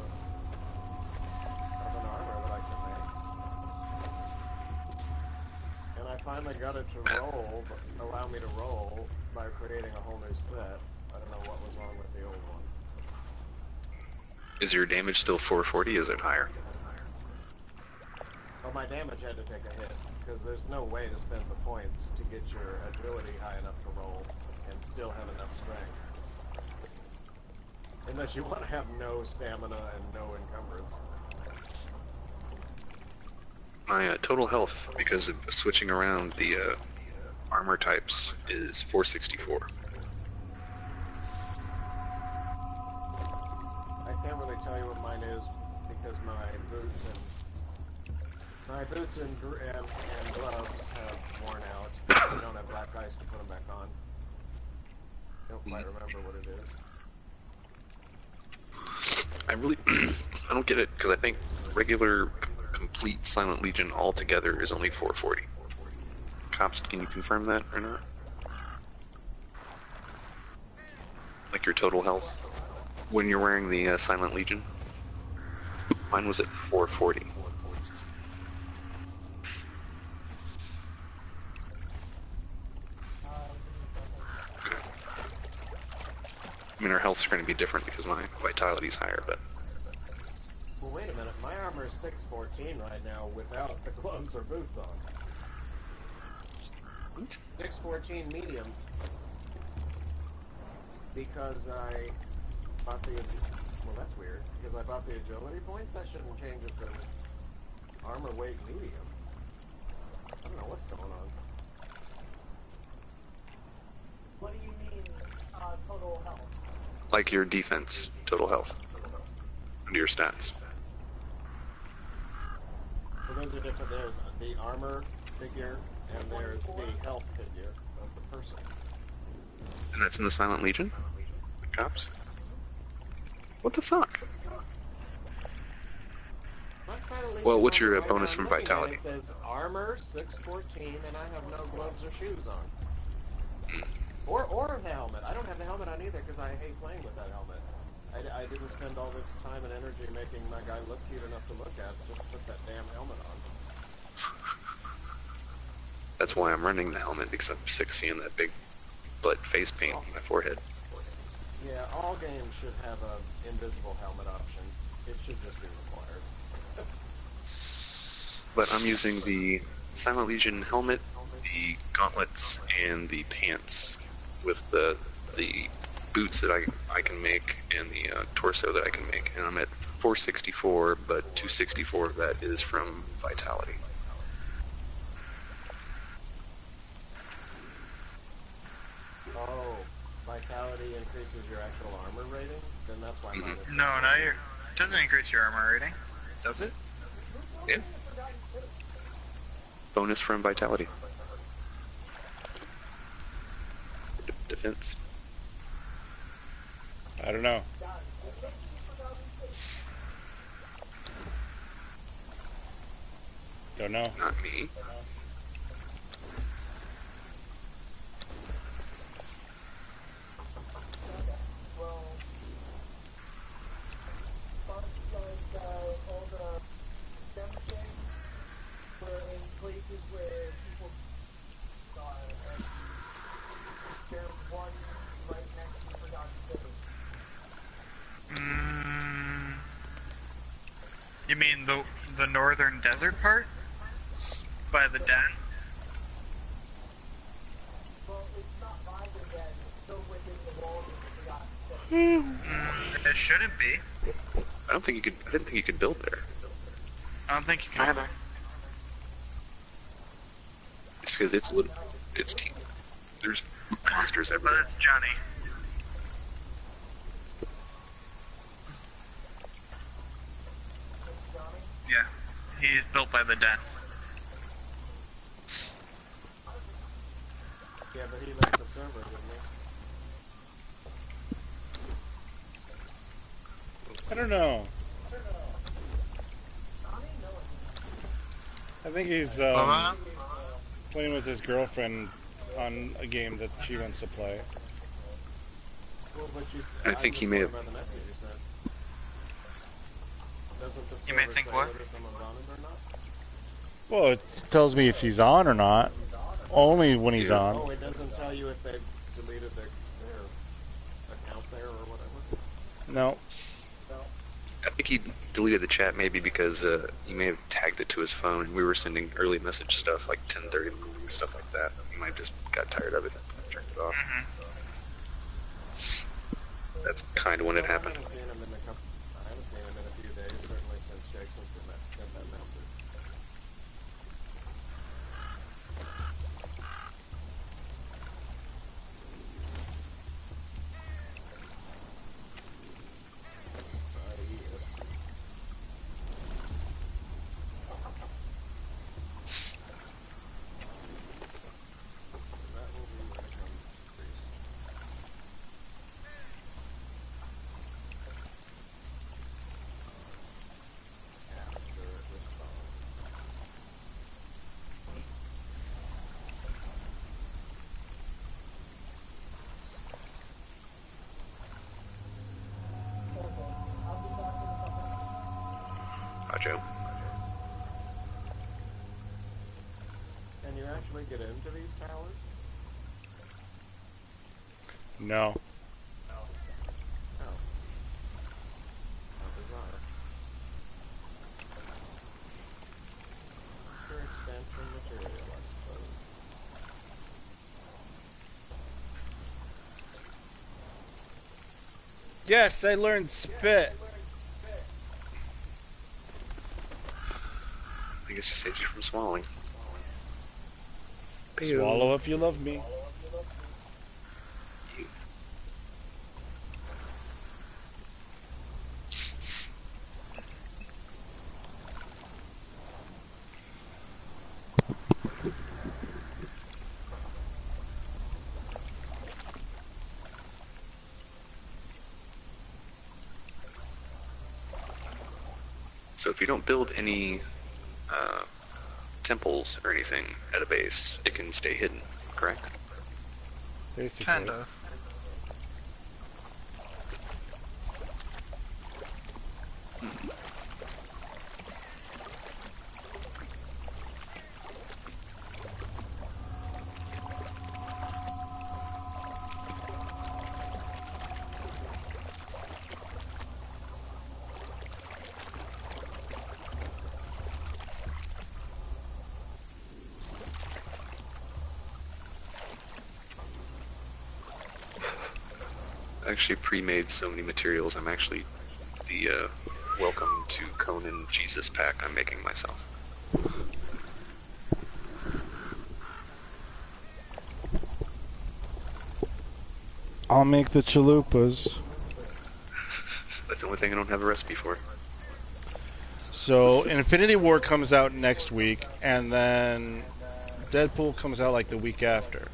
I finally got it to roll, allow me to roll by creating a whole new set. I don't know what was wrong with the old one. Is your damage still 440? Is it higher? Well, my damage had to take a hit, because there's no way to spend the points to get your agility high enough to roll and still have enough strength. Unless you want to have no stamina and no encumbrance. My total health, because of switching around the armor types, is 464. I can't really tell you what mine is, because my boots and gloves have worn out. I don't have black ice to put them back on. I don't quite remember what it is. I really, I don't get it, because I think regular complete Silent Legion altogether is only 440. Cops, can you confirm that or not? Like your total health when you're wearing the Silent Legion? Mine was at 440. I mean, our health's going to be different because my vitality's higher, but... Well, wait a minute. My armor is 614 right now without the gloves or boots on. What? 614 medium. Because I bought the... Well, that's weird. Because I bought the agility points? That shouldn't change it to armor weight medium. I don't know what's going on. What do you mean, total health? Like your defense, total health, under your stats. So those are different. There's the armor figure, and there's the health figure of the person. And that's in the Silent Legion? The cops? What the fuck? Well, what's your bonus from vitality? It says armor 614, and I have no gloves or shoes on. Or the helmet. I don't have the helmet on either because I hate playing with that helmet. I didn't spend all this time and energy making my guy look cute enough to look at. Just put that damn helmet on. That's why I'm running the helmet, because I'm sick of seeing that big blood face paint on my forehead. Yeah, all games should have an invisible helmet option. It should just be required. But I'm using the Silent Legion helmet, the gauntlets, and the pants with the boots that I can make and the torso that I can make. And I'm at 464, but 264 of that is from vitality. Oh, vitality increases your actual armor rating? Then that's why mine is... No, it doesn't increase your armor rating. Does it? Yeah. Bonus from vitality. Defense. I don't know. Don't know. Not me. Well, all the STEM things were in places where people saw it, and there's one right next to Forgotten City. You mean the northern desert part? By the den? Well, it's not by the den, it's still within the walls of Forgotten City. It shouldn't be. I didn't think you could build there. I don't think you can either. It's because it's there's monsters But everywhere. that's Johnny. Yeah, he's built by the den. Yeah, but he left the server, didn't he? I don't know. I think he's playing with his girlfriend on a game that she wants to play. Well, but I think he may have- by the message you sent. Doesn't the You may server think say what? whether someone's on it or not? Well, it tells me if he's on or not. only when he's Yeah. on. Oh, it doesn't tell you if they've deleted their account there or whatever? No. I think he deleted the chat maybe because he may have tagged it to his phone. We were sending early message stuff like 10:30 in the morning, stuff like that. He might have just got tired of it and turned it off. That's kind of when it happened. I haven't seen him in a few days, certainly since Jason sent that message. That will be when it comes to priest. After it responds. Hi, Joe. Can you actually get into these towers? No. Oh. How bizarre. Pure expansion material, I suppose. Yes, I learned spit. I guess you saved you from swallowing. Swallow if you love me. So if you don't build any temples or anything at a base, it can stay hidden, correct? Basically. Kind of. I actually pre-made so many materials. I'm actually the welcome to Conan Jesus pack I'm making myself. I'll make the chalupas. That's the only thing I don't have a recipe for. So Infinity War comes out next week, and then Deadpool comes out like the week after.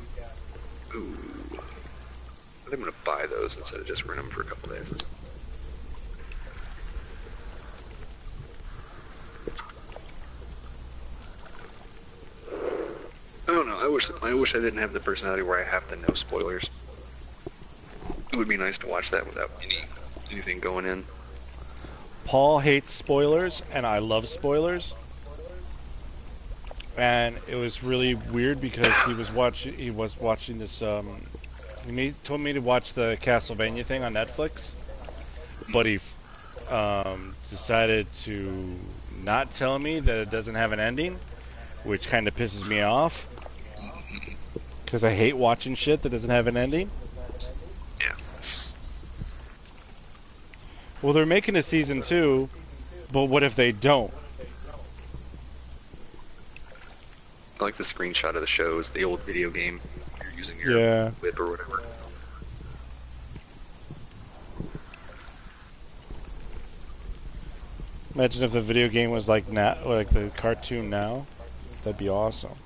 Ooh. I think I'm gonna buy those instead of just rent them for a couple days. I don't know. I wish I didn't have the personality where I have to know spoilers. It would be nice to watch that without anything going in. Paul hates spoilers, and I love spoilers. And it was really weird because he was watching this. Told me to watch the Castlevania thing on Netflix, but he decided to not tell me that it doesn't have an ending, which kind of pisses me off. Because I hate watching shit that doesn't have an ending. Yeah. Well, they're making a season 2, but what if they don't? I like the screenshot of the show. It's the old video game. You're using your whip or whatever. Imagine if the video game was like like the cartoon now. That'd be awesome.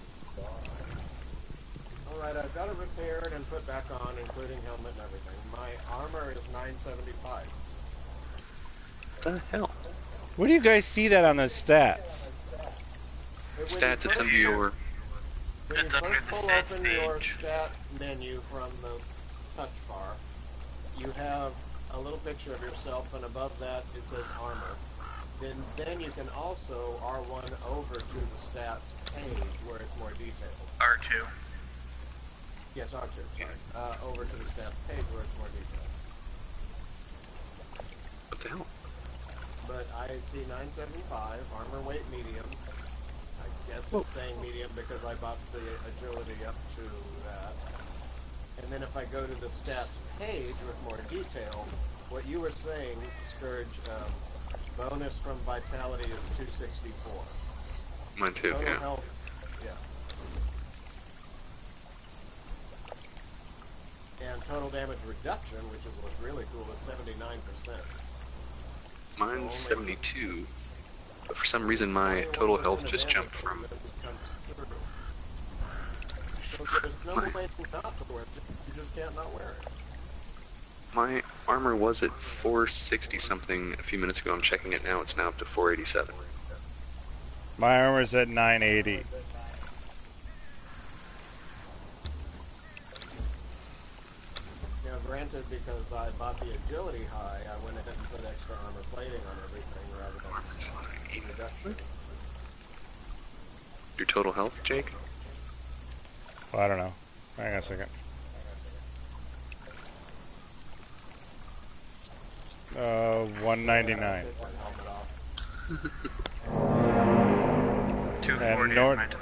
Alright, I've got it repaired and put back on, including helmet and everything. My armor is 975. What the hell? Where do you guys see that on the stats? Stats, it's under your... When you It's under first the pull stats open your page. stat menu from the touch bar, you have a little picture of yourself, and above that it says armor. Then you can also R1 over to the stats page where it's more detailed. R2. Yes, R2, sorry. Over to the stats page where it's more detailed. What the hell? But I see 975, armor weight medium. I guess it's saying medium because I bought the agility up to that. And then if I go to the stats page with more detail, what you were saying, Scourge, bonus from vitality is 264. Mine too, Total yeah. health, yeah. And total damage reduction, which is what's really cool, is 79%. Mine's 72. But for some reason my total health just jumped from... So there's no way not to wear it, you just can't not wear it. My armor was at 460 something a few minutes ago. I'm checking it now. It's now up to 487. My armor's at 980. Now, granted, because I bought the agility high, I went ahead and put extra armor plating on everything rather than reduction. Your total health, Jake? Well, I don't know. Hang on a second. 199. 240 is my total.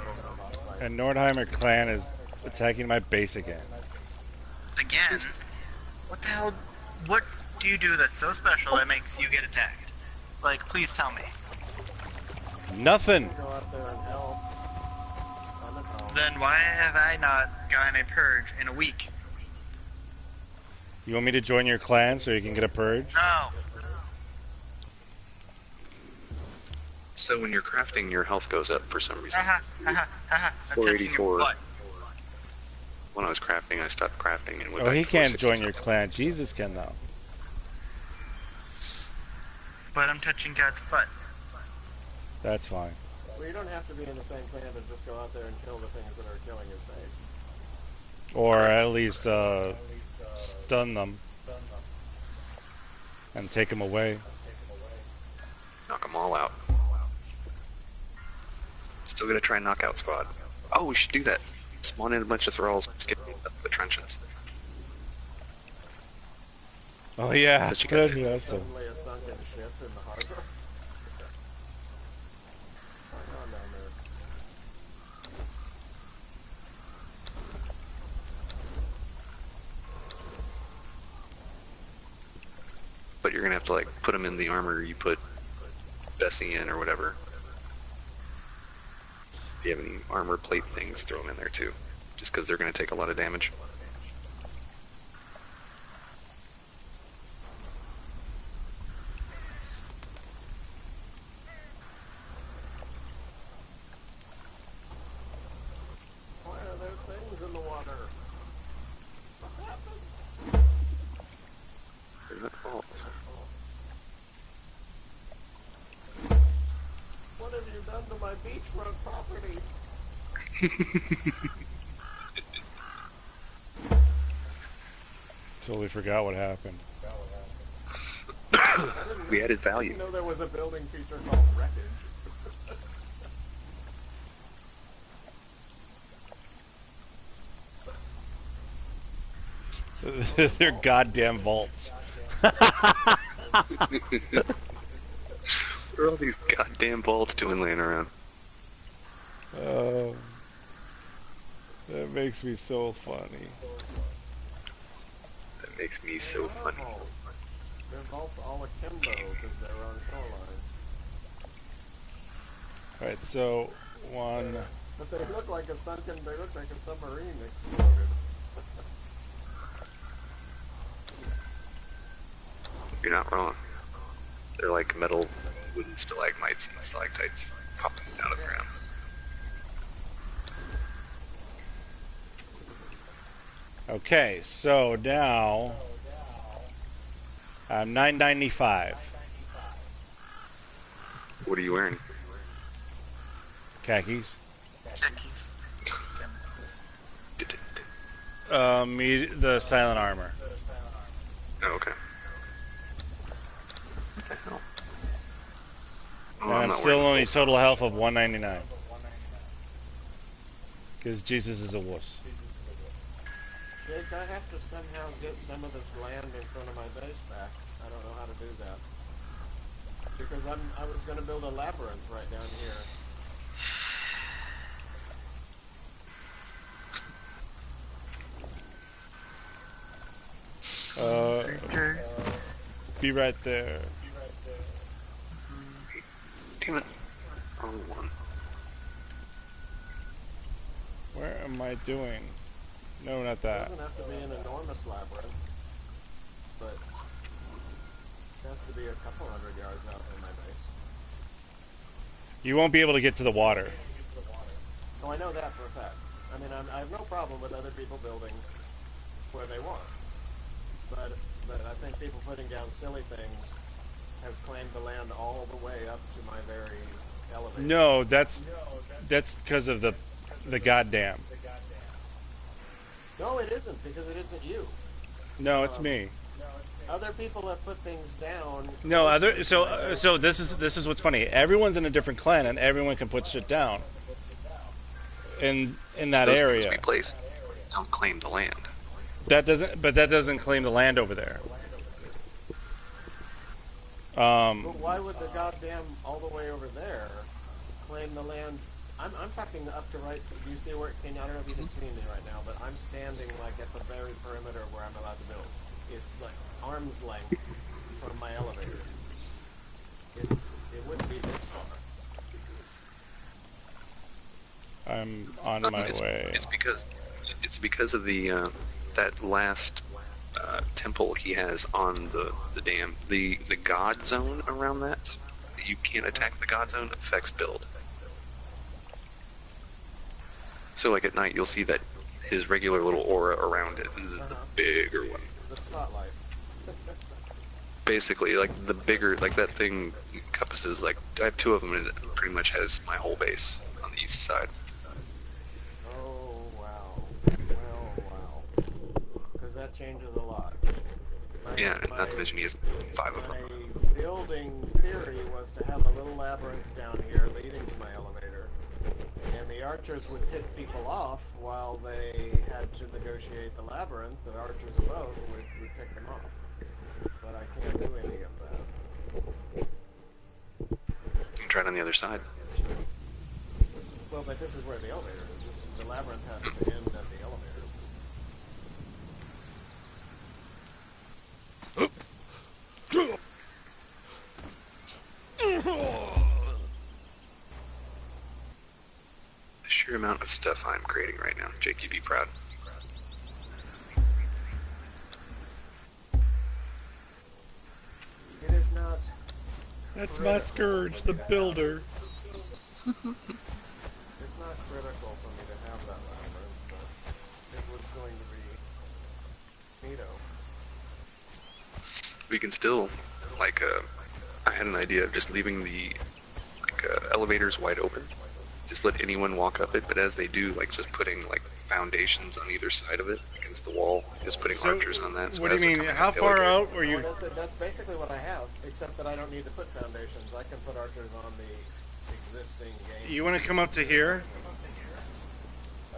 And Nordheimer clan is attacking my base again. Again? What the hell? What do you do that's so special that makes you get attacked? Like, please tell me. Nothing. Go out there and help. I'm at home. Then why have I not gotten a purge in a week? You want me to join your clan so you can get a purge? No. So when you're crafting, your health goes up for some reason. I'm touching your 484. butt. When I was crafting, I stopped crafting and went Oh, back he to can't 460 join your something. clan. Jesus can though. But I'm touching God's butt. That's fine. Well, you don't have to be in the same clan to just go out there and kill the things that are killing his base. Or at least stun them and take them away. Knock them all out. Still gonna try knockout squad. Oh, we should do that. Spawn in a bunch of thralls, skip the trenches. Oh yeah, That's what you good. gotta do. Yeah, so. Suddenly a sunken ship in the harbor. What's going on down there? But you're gonna have to like put them in the armor you put Bessie in or whatever. If you have any armor plate things, throw them in there too. Just because they're gonna take a lot of damage. Why are there things in the water? What happened? They're not faults. What have you done to my beachfront property? Totally forgot what happened. We added I value. didn't know there was a building feature called wreckage. They're goddamn vaults. What are all these goddamn vaults doing laying around? Oh, that makes me so funny. That makes me so funny. Their vaults all akimbo because they're on shoreline. Alright, so one. But they look like a sunken, they look like a submarine exploded. You're not wrong. They're like metal wooden stalagmites and stalactites popping out of the ground. Okay, so now I'm 995 What are you wearing? khakis. Chickies. The silent armor. Oh, okay. What the hell? Oh, And I'm not still wearing only full total health of 199. Because Jesus is a wuss. Jake, I have to somehow get some of this land in front of my base back. I don't know how to do that. Because I was going to build a labyrinth right down here. Be right there. Damn it. Wrong one. Where am I doing? No, not It that. doesn't have to be an enormous labyrinth, but it has to be a couple hundred yards out from my base. You won't be able to get to the water. Oh, I know that for a fact. I mean, I have no problem with other people building where they want. But I think people putting down silly things has claimed the land all the way up to my very elevator. No, that's because of the goddamn. No, it isn't, because it isn't you. No, it's me. Other people have put things down. No, so this is what's funny. Everyone's in a different clan, and everyone can put shit down in that Those area. things we place don't claim the land. That doesn't claim the land over there. But why would the goddamn all the way over there claim the land? I'm talking up to right. Do you see where it can? I don't know if you can see me right now, but I'm standing like at the very perimeter where I'm allowed to build. It's like arm's length from my elevator. It wouldn't be this far. I'm on my way. It's because of the that last temple he has on the dam. The god zone around that. You can't attack the god zone affects build. So like at night you'll see that his regular little aura around it, the bigger one. The spotlight. Basically, like the bigger, like that thing encompasses, like I have two of them and it pretty much has my whole base on the east side. Oh wow. Well, wow. Because that changes a lot. Yeah, and not to mention he has 5 of them. My building theory was to have a little labyrinth down here leading to my elevator, and the archers would pick people off while they had to negotiate the labyrinth. The archers above would pick them off. But I can't do any of that. You can try it on the other side. Well, but this is where the elevator is. The labyrinth has to end at the elevator. The sheer amount of stuff I'm creating right now, Jake, you'd be proud. It is not. That's my scourge, the builder. It's not critical for me to have that labyrinth, but it was going to be neato. We can still, like, I had an idea of just leaving the elevators wide open. Just let anyone walk up it, but as they do, like, just putting, like, foundations on either side of it against the wall, just putting archers on that. So What do you mean? How far out were you? Well, that's basically what I have, except that I don't need to put foundations. I can put archers on the existing game. You want to come up to here?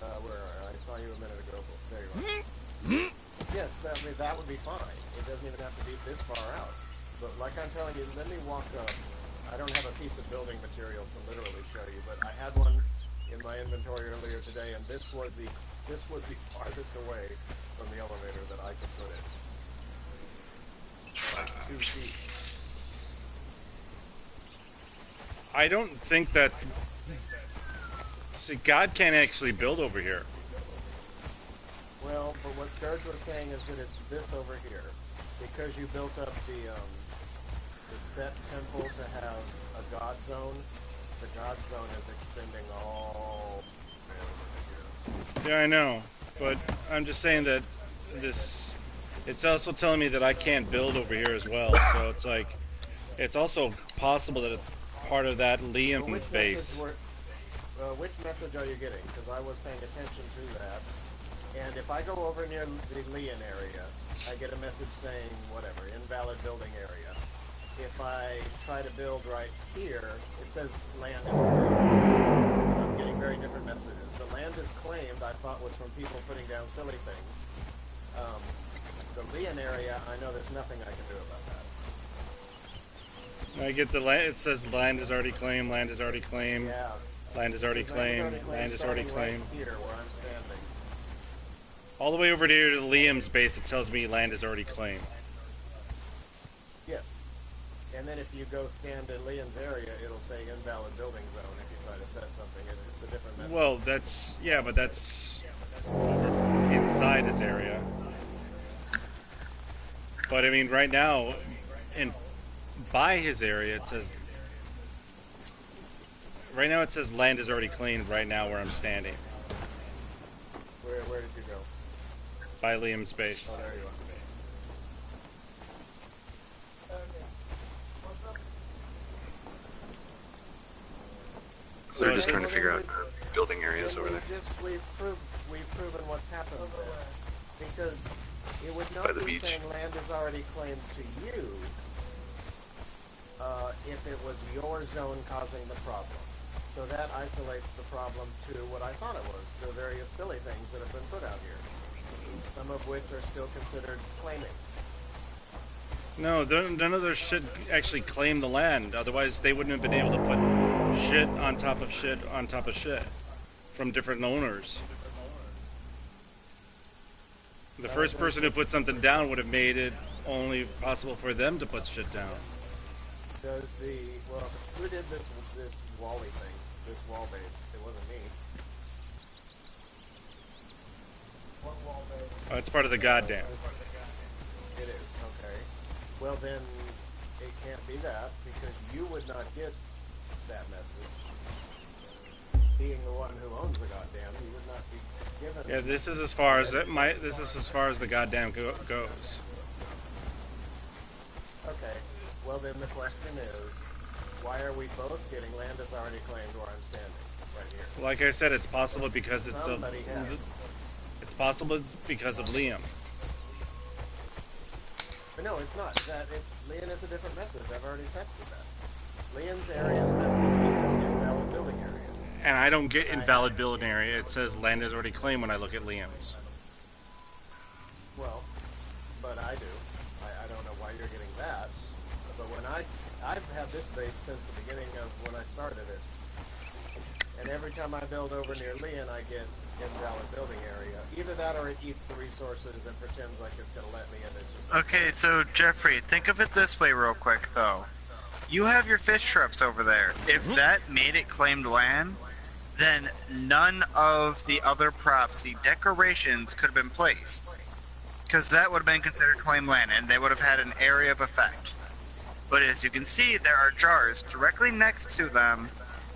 Where I saw you a minute ago. There you are. Yes, that would be fine. It doesn't even have to be this far out. But like I'm telling you, let me walk up. I don't have a piece of building material to literally show you, but I had one in my inventory earlier today, and this was the farthest away from the elevator that I could put it. Like 2 feet. I don't think that's... See, God can't actually build over here. Well, but what Scourge was saying is that it's this over here. Because you built up the set temple to have a god zone, the god zone is extending all the way over here. Yeah, I know. But I'm just saying that this... It's also telling me that I can't build over here as well. So it's like... It's also possible that it's part of that Liam Well, base. which message are you getting? Because I was paying attention to that. And if I go over near the Leon area, I get a message saying, whatever, invalid building area. If I try to build right here, it says land is claimed. I'm getting very different messages. The land is claimed thought was from people putting down silly things. The Leon area, I know there's nothing I can do about that. I get the land. It says land is already claimed. Land is already claimed. Yeah. Land is already claimed. Land is already starting claimed. Right here, where I'm standing. All the way over here to Liam's base, it tells me land is already claimed. Yes. And then if you go stand in Leon's area, it'll say invalid building zone if you try to set something. It's a different message. Well, that's yeah, but that's inside his area. But I mean, right now, by his area, it says. Right now, it says land is already claimed. Right now, where I'm standing. Where did you go? By Liam's base. Oh, there you are. So they're just trying to figure out building areas over there. We've proven what's happened there. Because it would By not the be beach. saying land is already claimed to you if it was your zone causing the problem. So that isolates the problem to what I thought it was, the various silly things that have been put out here. Some of which are still considered claiming. No, none of their shit actually claimed the land. Otherwise, they wouldn't have been able to put shit on top of shit on top of shit from different owners. The first person who put something down would have made it only possible for them to put shit down. Does who did this Wally thing, this wall base? It wasn't me. What wall base? Oh, it's part of the goddamn. It is, okay. Well then, it can't be that, because you would not get that message. Being the one who owns the goddamn, you would not be given... Yeah, this is as far as this is as far as the goddamn goes. Okay, well then the question is, why are we both getting land that's already claimed where I'm standing, right here? Like I said, it's possible because it's of Somebody has. it's possible because of Liam. But no, it's not. Leon is a different message. I've already tested that. Leon's area's message is invalid building area. And I don't get invalid building area. It says land is already claimed when I look at Liam's. Well, but I do. I don't know why you're getting that. But when I've had this base since the beginning of when I started it. And every time I build over near Leon, I get invalid building area. Either that or it eats the resources and pretends like it's going to let me and it's just... Okay, so Jeffrey, think of it this way real quick, though. You have your fish traps over there. If that made it claimed land, then none of the other props, the decorations, could have been placed. Because that would have been considered claimed land, and they would have had an area of effect. But as you can see, there are jars directly next to them,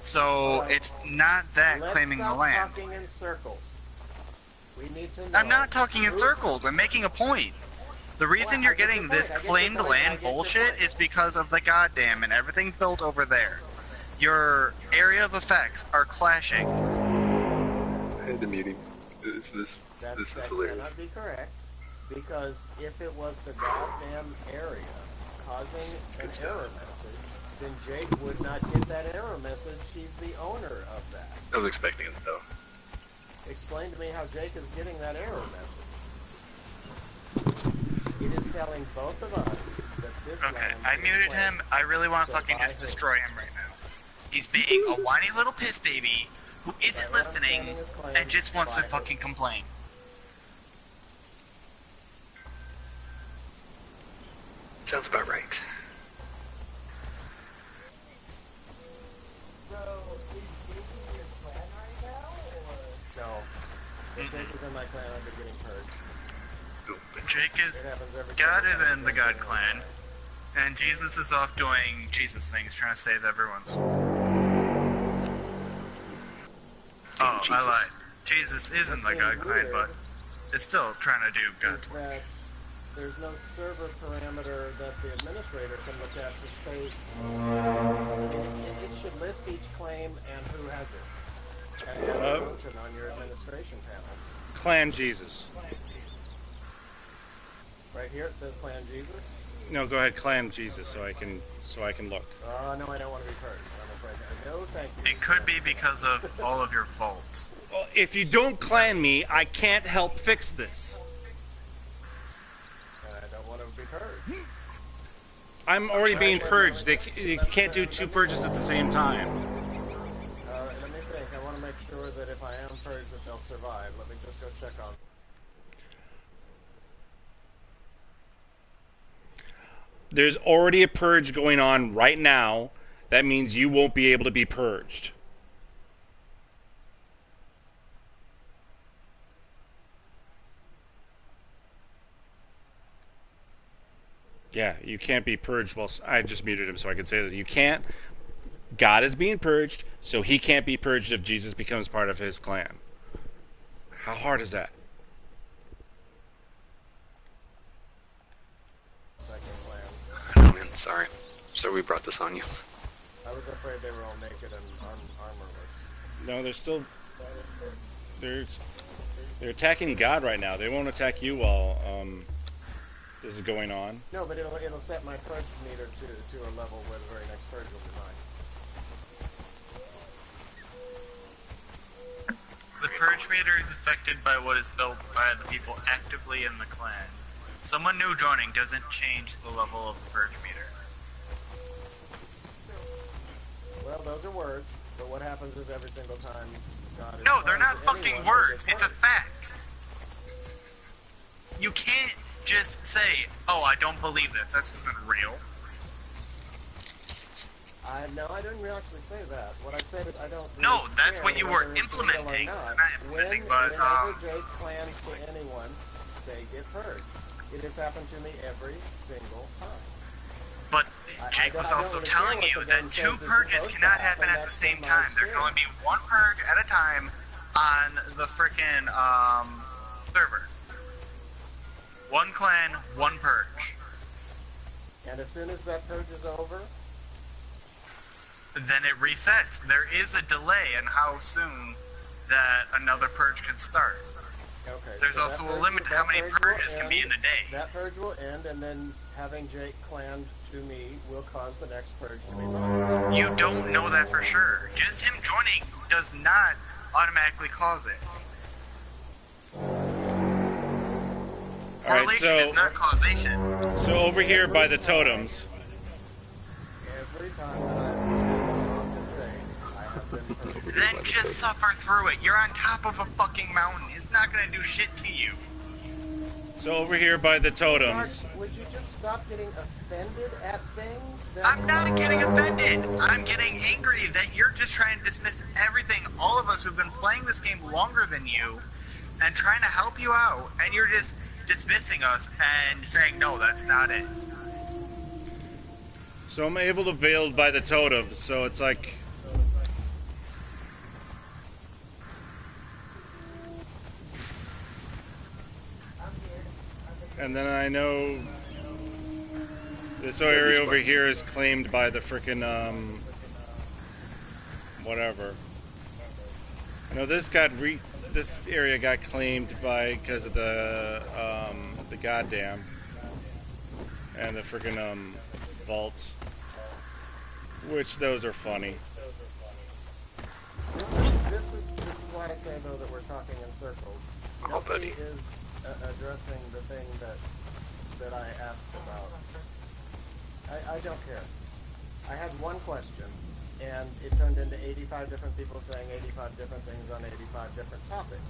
so it's not that claiming the land. Let's stop talking in circles. We need to know... I'm not talking in circles, I'm making a point. The reason you're getting this claimed land bullshit is because of the goddamn and everything built over there. Your area of effects are clashing. I had to mute him. This is hilarious. That cannot be correct, because if it was the goddamn area causing an error message, then Jake would not get that error message. She's the owner of that. I was expecting it though. Explain to me how Jake is getting that error message. It is telling both of us that this Okay, land I is muted claimed. him. I really want to So fucking by just who? destroy him right now. He's being a whiny little piss baby who isn't Right, listening understanding is claimed and just wants to by who? fucking complain. Sounds about right. So, is Jake in your clan right now, or? No. If Jake is in my clan, I'd be getting purged. But Jake is... It happens every God time. is in the God clan, and Jesus is off doing Jesus things, trying to save everyone's... Oh, I lied. Jesus is in the God clan, but is still trying to do God. Is that there's no server parameter that the administrator can look at to say it should list each claim and who has it. And has a function on your administration panel. Clan Jesus. Right here it says Clan Jesus. No, go ahead, Clan Jesus, so I can look. No, I don't want to be purged. I'm friend. No, thank you. It could be because of all of your faults. Well, if you don't clan me, I can't help fix this. And I don't want to be purged. I'm already being purged. You can't do two purges at the same time. Let me think. I want to make sure that if I am purged, that they'll survive. Let me just go check on. There's already a purge going on right now. That means you won't be able to be purged. Yeah, you can't be purged. Well, I just muted him so I could say this. You can't. God is being purged, so he can't be purged if Jesus becomes part of his clan. How hard is that? Second clan. I don't know, man. Sorry. So we brought this on you. I was afraid they were all naked and armorless. No, they're still. They're attacking God right now. They won't attack you while this is going on. No, but it'll set my purge meter to a level where the very next purge will be mine. The purge meter is affected by what is built by the people actively in the clan. Someone new joining doesn't change the level of the purge meter. Well, those are words, but what happens is every single time God is No, they're not purged, fucking anyone words. will get It's a purged. fact. You can't just say, "Oh, I don't believe this. This isn't real." No, I didn't actually say that. What I said is I don't. No, really that's care what you were whether it's real or implementing. not. Not implementing, but, Whenever Jake plans to anyone, they get purged. It has happened to me every single time. But I Jake was don't also really telling care you what the that game two says is purges supposed to cannot happen, happen at the that's same my time. There can only be one purge at a time on the frickin' server. One clan, one purge. And as soon as that purge is over, Then it resets. There is a delay in how soon that another purge can start. okay. There's so also that a purge- limit to that how many purge will purges can be end- in a day. That purge will end, and then having Jake clanned to me will cause the next purge to be mine. You don't know that for sure. Just him joining does not automatically cause it. All right, Correlation so is not causation. over here by the totems. Every time that I've gone to Jake, I have been purged. Then just suffer through it. You're on top of a fucking mountain. It's not gonna do shit to you. So over here by the totems. Mark, would you just stop getting offended at things? That I'm not getting offended. I'm getting angry that you're just trying to dismiss everything. All of us who've been playing this game longer than you and trying to help you out, and you're just dismissing us and saying, no, that's not it. So I'm able to veiled by the totems. So it's like. And then I know this area over here is claimed by the frickin' whatever. I know this this area got claimed by because of the goddamn and the frickin' vaults, which those are funny. This is why I say though that we're talking in circles. Oh, buddy. Nobody is addressing the thing that I asked about. I don't care. I had one question, and it turned into 85 different people saying 85 different things on 85 different topics.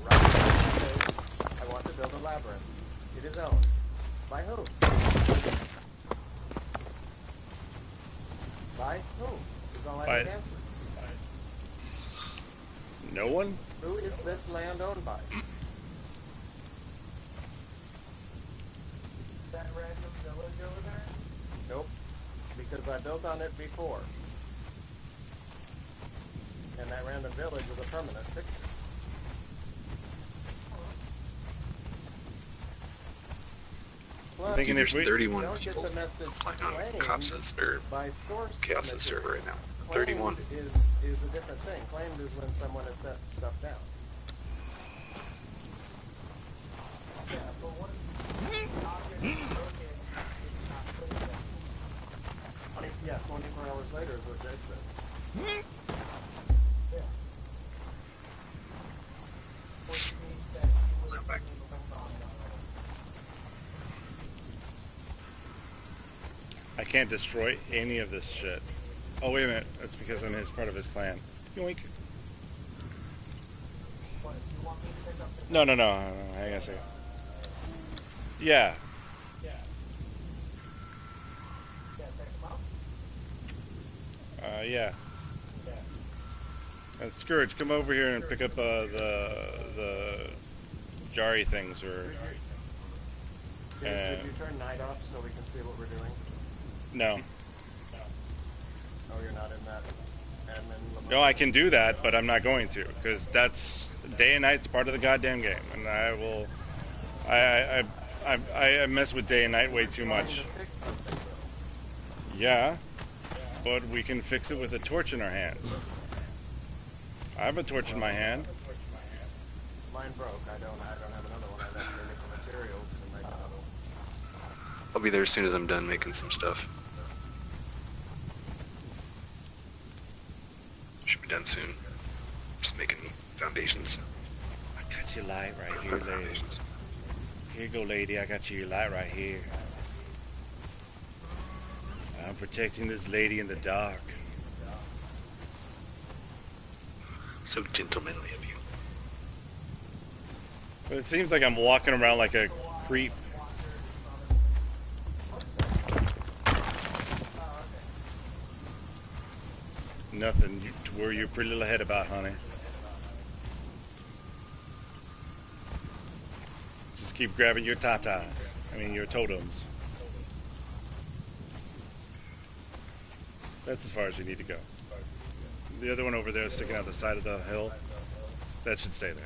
Right now, I want to build a labyrinth. It is owned. By whom? By whom? Is all I By- can answer. No one? Who is this land owned by? That random village over there? Nope. Because I built on it before. And that random village was a permanent fixture. Plus, Thinking Dude, if there's we- 31 don't get people the message playing on claimed Cops's or by source Chaos's images. server right now. Claimed 31. is a different thing. Claimed is when someone has set stuff down. Yeah, but what if the object is broken, it's not put there? 24 hours later is what Jake said. can't destroy any of this shit. Oh, wait a minute. That's because I'm part of his clan. Yoink. No. Hang on a second. Yeah. Yeah. And Scourge, come over here and pick up the Jari things, or. Did you turn night off so we can see what we're doing? No. Oh, you're not in that admin. No, I can do that, but I'm not going to, because that's day and night's part of the goddamn game, and I will. I mess with day and night way too much. Yeah, but we can fix it with a torch in our hands. I have a torch in my hand. Mine broke. I don't have another one. I've actually get the materials to make another one. I'll be there as soon as I'm done making some stuff. Should be done soon. Just making foundations. I got your light right here, Put lady. foundations. Here you go, lady. I got you your light right here. I'm protecting this lady in the dark. So gentlemanly of you. But it seems like I'm walking around like a creep. Nothing to worry your pretty little head about, honey. Just keep grabbing your tatas. I mean, your totems. That's as far as you need to go. The other one over there sticking out the side of the hill, that should stay there.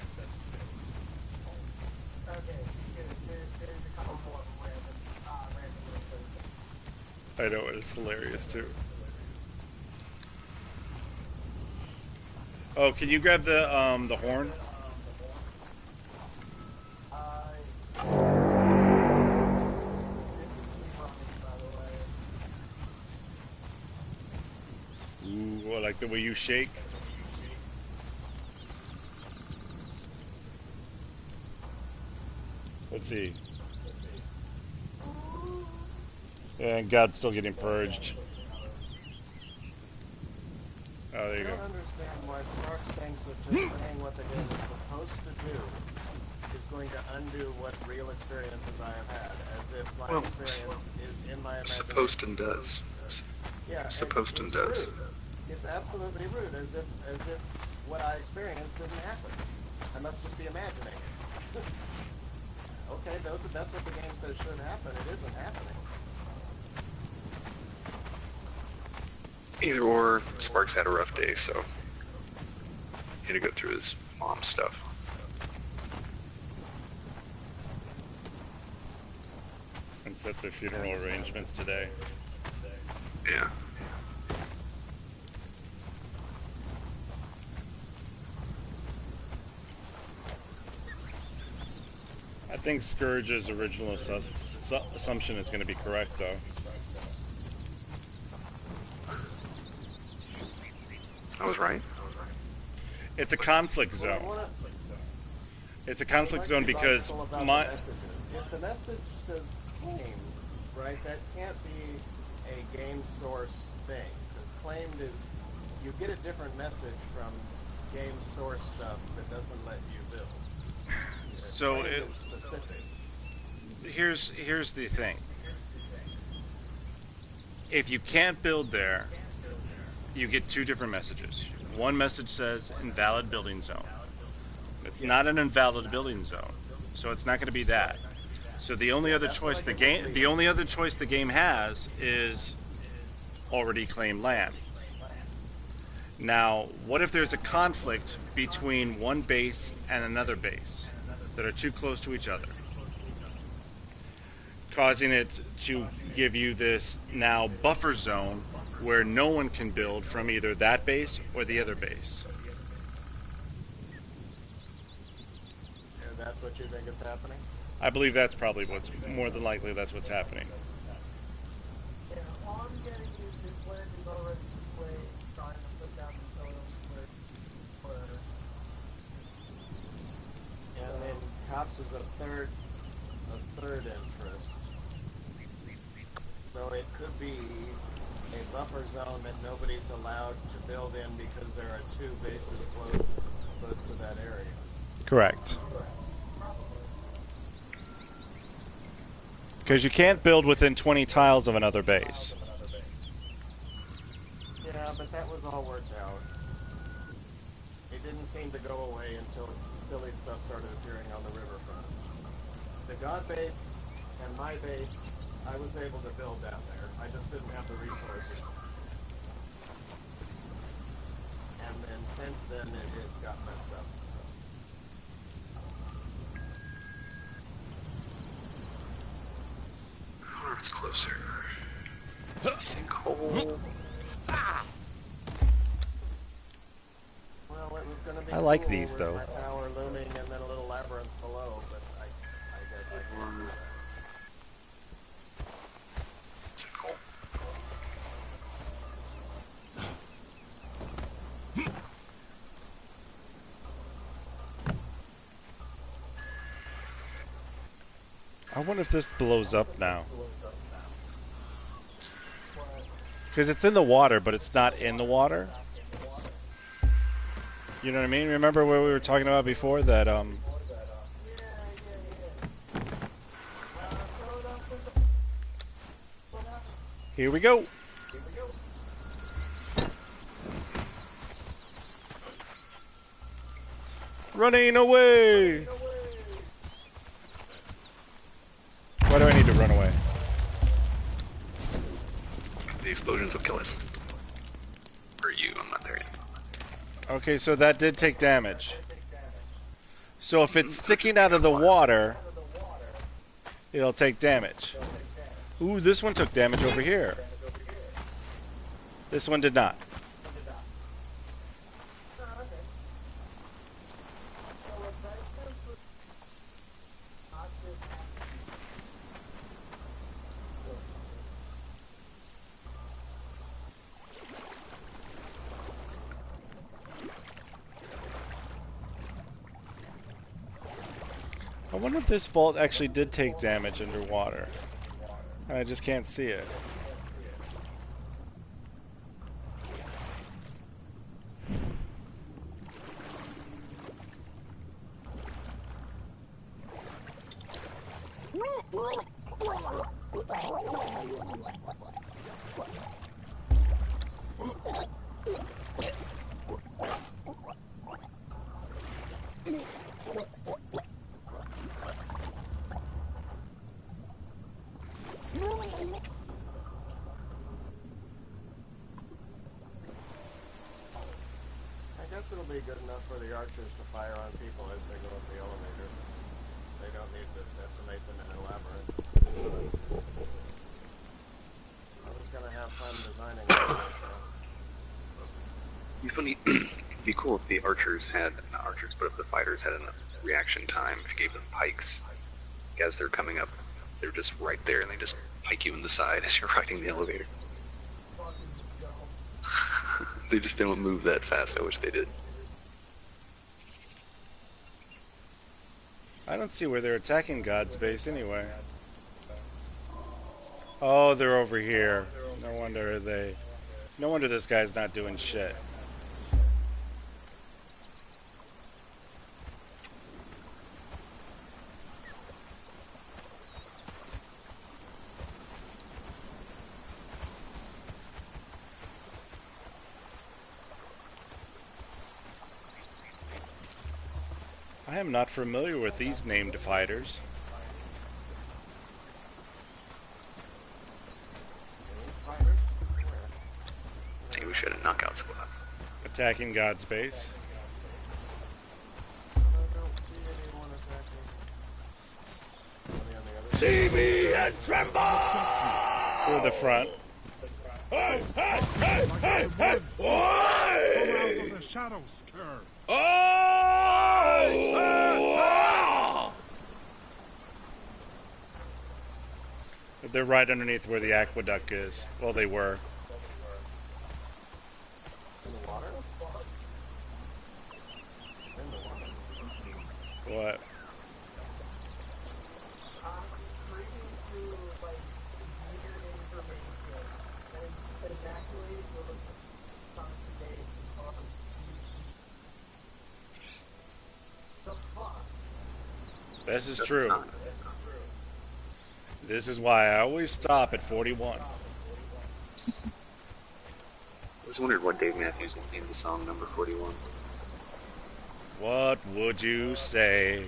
Okay, there's a couple more random I know, it's hilarious too. Oh, can you grab the horn? Ooh, I like the way you shake. Let's see. And God's still getting purged. Oh, there you I go. don't understand why Sparks thinks that just saying what the game is supposed to do is going to undo what real experiences I have had, as if my Well, experience is in my imagination. Supposed and does. Yeah, Supposed and does. rude. It's absolutely rude, as if what I experienced didn't happen. I must just be imagining it. Okay, that's what the game says should happen. It isn't happening. Either or, Sparks had a rough day, so he had to go through his mom's stuff. And set the funeral arrangements today. Yeah. I think Scourge's original assumption is going to be correct, though. I was right. It's a conflict zone. It's a conflict zone because my... If the message says claimed, right, that can't be a game source thing. Because claimed is, you get a different message from game source stuff that doesn't let you build. So Claimed it, is specific. here's the thing. If you can't build there, you get two different messages. One message says invalid building zone. It's not an invalid building zone, so it's not going to be that. So the only other choice the game has is already claimed land. Now, what if there's a conflict between one base and another base that are too close to each other, causing it to give you this now buffer zone where no one can build from either that base or the other base? And that's what you think is happening? I believe that's probably what's more than likely that's what's happening. Yeah, all I'm getting is this land is already displayed, trying to put down the totems for And then Cops is a third interest. So it could be a buffer zone that nobody's allowed to build in because there are 2 bases close to that area. Correct. Because you can't build within 20 tiles of another base. Yeah, but that was all worked out. It didn't seem to go away until silly stuff started appearing on the riverfront. The God base and my base, I was able to build down there. I just didn't have the resources. And then since then, it got messed up. Oh, it's closer. Sinkhole. Well, it was going to be I like cool these, with though. my tower looming and then a little labyrinth below, but I guess I can't do that. Sinkhole. I wonder if this blows up now. Because it's in the water, but it's not in the water. You know what I mean? Remember what we were talking about before? That, Here we go. Running away! Why do I need to run away? The explosions will kill us. Or you, I'm not there yet. Okay, so that did take damage. So if it's sticking out of the water, it'll take damage. Ooh, this one took damage over here. This one did not. I wonder if this vault actually did take damage underwater. And I just can't see it. I guess it'll be good enough for the archers to fire on people as they go up the elevator. They don't need to decimate them in a labyrinth. I was gonna have fun designing it. It'd be funny. It'd be cool if the archers had, not archers, but if the fighters had enough reaction time. If you gave them pikes, as they're coming up, they're just right there and they just pike you in the side as you're riding the elevator. They just don't move that fast. I wish they did. I don't see where they're attacking God's base anyway. Oh, they're over here. No wonder No wonder this guy's not doing shit. I am not familiar with these named fighters. I think we should have a knockout squad. Attacking God's base. I don't see anyone attacking. See me and tremble! Through the front. Hey, hey, hey, hey, hey! Why? Come out of the shadows, Kerr. Oh! They're right underneath where the aqueduct is. Well, they were. In the water? In the water. What? I'm reading through, like, weird information This is Just true. time. This is why I always stop at 41. I always wondered what Dave Matthews named the song number 41. What would you say?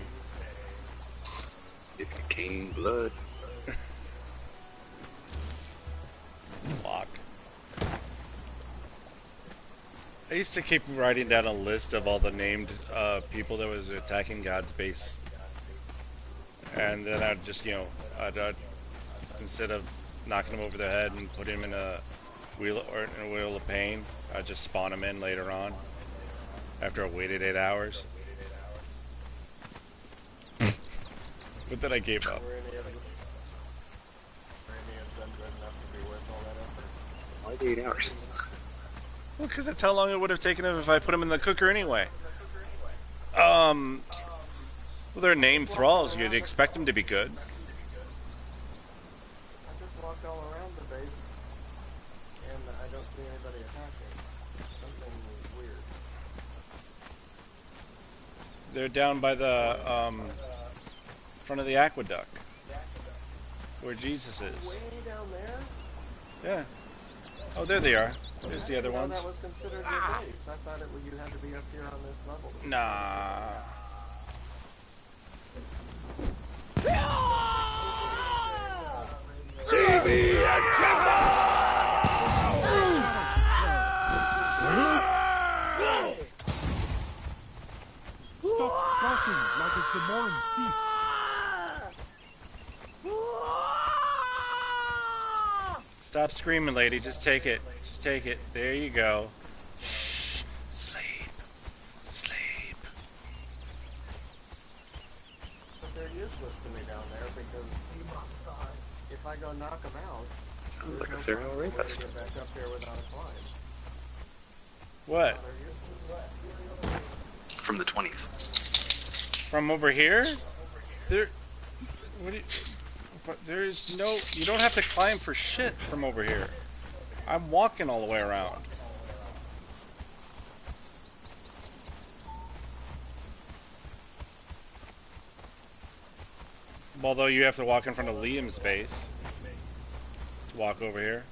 If you came blood. Lock. I used to keep writing down a list of all the named people that was attacking God's base. And then I'd just, you know, I'd instead of knocking him over the head and put him in a wheel of pain, I'd just spawn him in later on after I waited 8 hours. But then I gave up. Were any of them good enough to be worth all that effort? Why 8 hours? Well, because that's how long it would have taken him if I put him in the cooker anyway. Well, they're named thralls. You'd expect them to be good. I just walked all around the base, and I don't see anybody attacking. Something weird. They're down by the front of the aqueduct, where Jesus is. Way down there? Yeah. Oh, there they are. There's the other ones. That was considered your base. I thought you had to be up here on this level. Nah. Stop skulking like a Zamoran thief. Stop screaming, lady. Just take it. Just take it. There you go. Shh. Sleep. Sleep. But they're useless to me down there because if I go knock them out, Sounds like a there's serial possible way to rapist. get back up here without a climb. What? They're useless. From the 20s. From over here? There. What do you? But there's no. You don't have to climb for shit from over here. I'm walking all the way around. Although you have to walk in front of Liam's base to walk over here.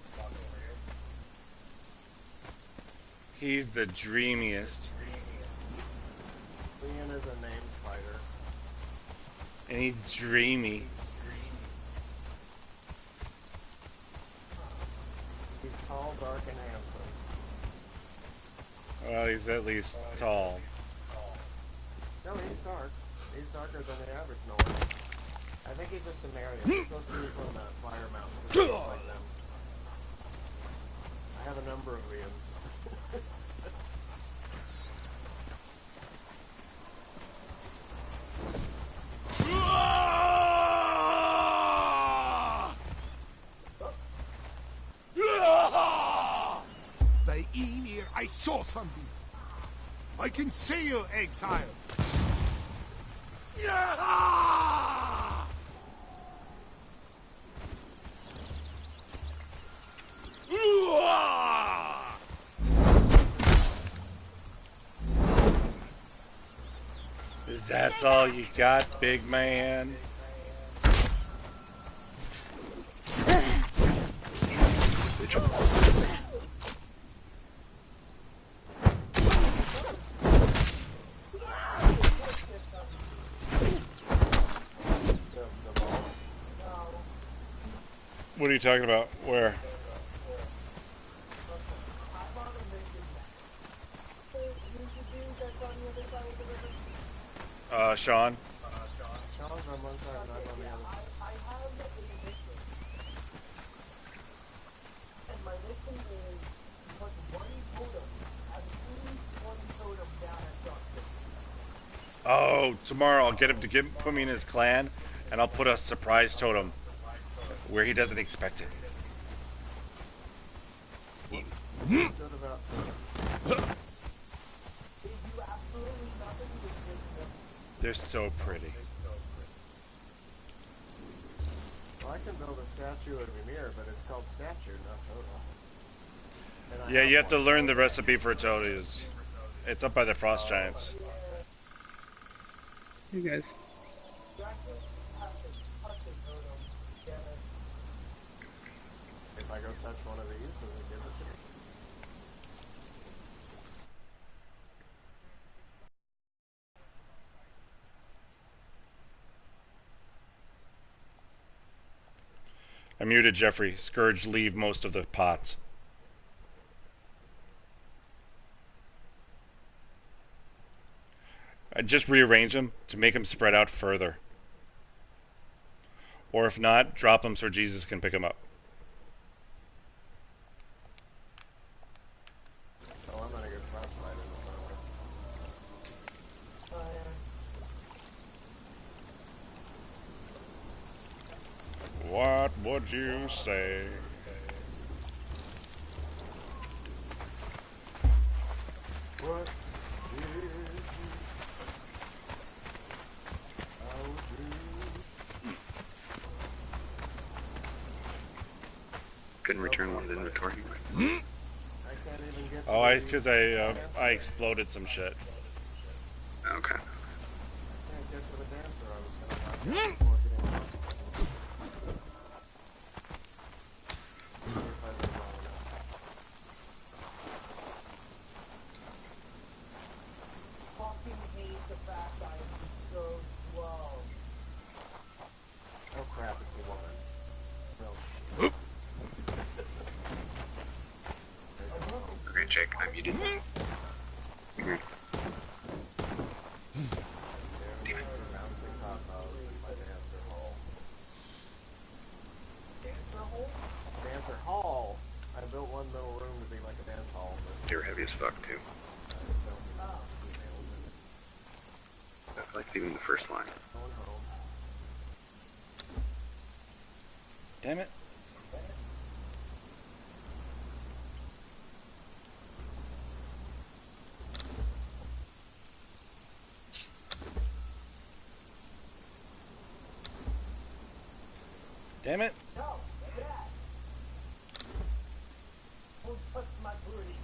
He's the dreamiest. Leon is a named fighter. And he's dreamy. He's tall, dark, and handsome. Well, he's at least tall. No, he's dark. He's darker than the average North. I think he's a Sumerian. He's supposed to be from the Fire Mountains, just like them. I have a number of Liams. By Ymir, I saw something. I can see you, exile. That's all you got, big man? What are you talking about? Where? Sean? Sean's on one side and I'm on the other. I have a mission. And my mission is put one totem, at least one totem down at Dark. Oh, tomorrow I'll get him to put me in his clan, and I'll put a surprise totem where he doesn't expect it. Good about They're so pretty. Well, I can build a statue of Ymir, but it's called statue, not totem. And I Yeah, you have to one. learn the recipe for totems. It's up by the frost giants. Hey guys. You actually have to touch it, Odom. Damn it. If I go touch one of these, does it give it to me? I muted Jeffrey. Scourge, leave most of the pots. I just rearrange them to make them spread out further. Or if not, drop them so Jesus can pick them up. Oh, I'm gonna get frostbite in the summer. What would you say? What did Couldn't return one to inventory. I can't even get Oh, because I exploded some shit. Okay. can't get to the dancer I was gonna knock out before getting frostbite. If I live long enough. Fucking hate the fact that I'm so slow. Oh crap, it's a woman. Well, Okay, Jake, I'm muted. Mhm. there we are, bouncing hot dogs in my dancer hall. Dancer hole? Dancer hall! I built one little room to be like a dance hall, but They were heavy as fuck, too. I don't need females in it. I like leaving the first line. Going home. Damn it. Damn it. No, Dad. Don't touch my booty.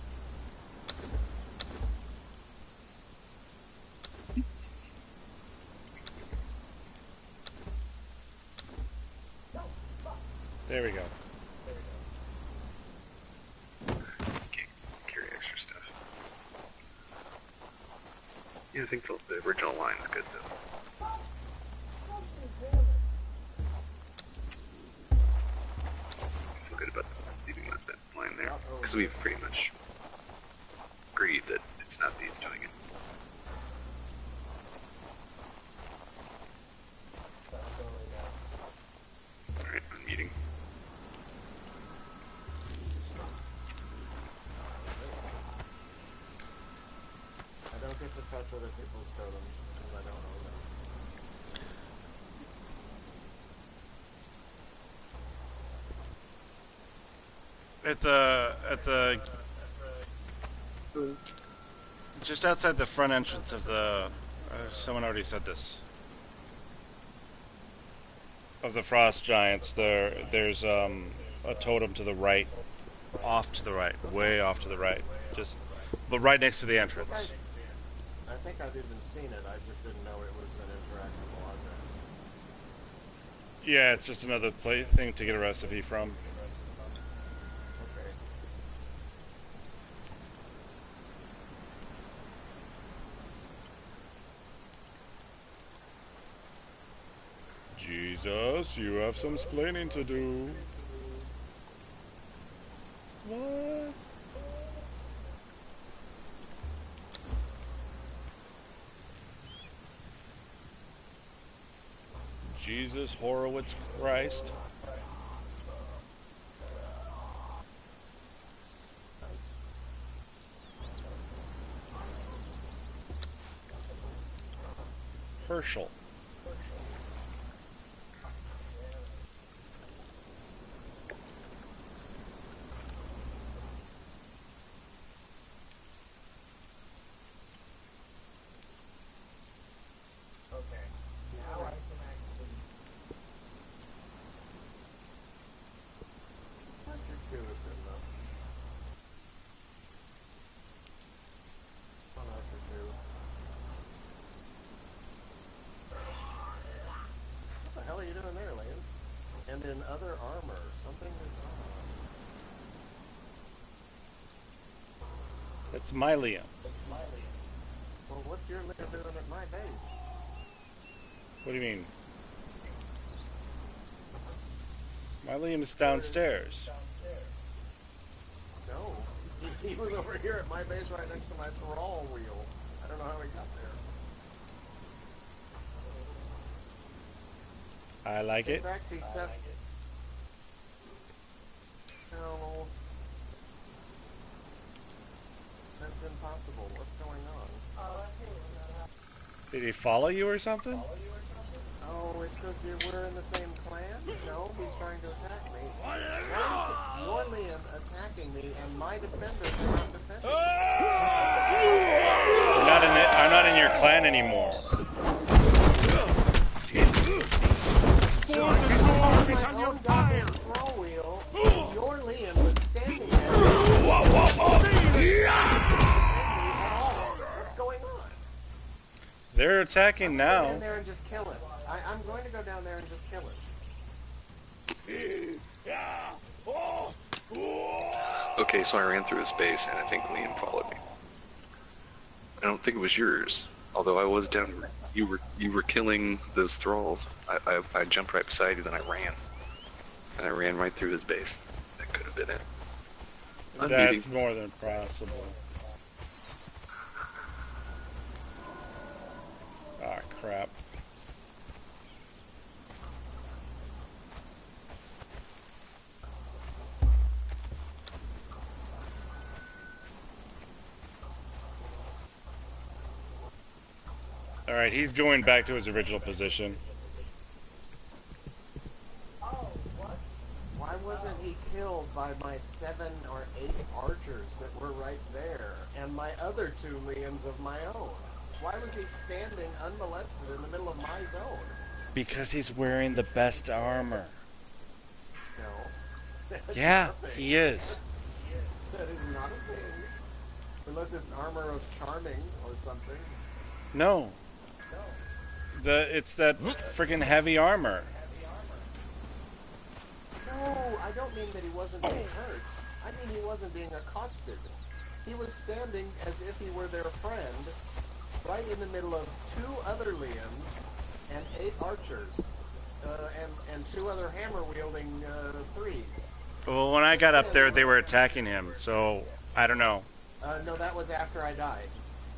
There we go. Can't carry extra stuff. Yeah, I think the original line's good, though. I feel good about leaving that line there. Because we've pretty much agreed that it's not these doing it. Alright, I'm muting. I don't get to touch other people's totems because I don't own them. At the just outside the front entrance of the someone already said this, of the frost giants, there's a totem to the right, off to the right, way off to the right, just but right next to the entrance. I think I've even seen it, I just didn't know it was an interactable object. Yeah, it's just another thing to get a recipe from. Okay. Jesus, you have some splaining to do. What? Jesus Horowitz Christ. Herschel. Okay. Now I can actually. Archer 2 is good enough. On Archer 2. and in other armor. Something is That's my Liam. on. Well, what's your Liam doing at my base? What do you mean? My Liam is downstairs. No. He was over here at my base right next to my thrall wheel. I don't know how he got there. I like In it. fact, he said... No. That's impossible. What's going on? Did he follow you or something? Oh, it's because we're in the same clan? No, he's trying to attack me. Why is your Liam attacking me and my defenders are not defending me? I'm not in your clan anymore. My own goddamn throw wheel, your Liam was standing there. What's going on? They're attacking Go now. down there and just kill him. I'm going to go down there and just kill him. Okay, so I ran through his base, and I think Liam followed me. I don't think it was yours, although I was down. You were killing those thralls. I jumped right beside you, then I ran, and I ran right through his base. That could have been it. That's more than possible. Ah, crap. Alright, he's going back to his original position. Why wasn't he killed by my 7 or 8 archers that were right there, and my other 2 Liams of my own? Why was he standing unmolested in the middle of my zone? Because he's wearing the best armor. No. That's Yeah, nothing. he is. That is not a thing. Unless it's armor of charming or something. No. It's that friggin' heavy armor. No, I don't mean that he wasn't being hurt. I mean he wasn't being accosted. He was standing as if he were their friend, right in the middle of 2 other Liams and 8 archers, and 2 other hammer-wielding threes. Well, when I got up there, they were attacking him, so I don't know. No, that was after I died.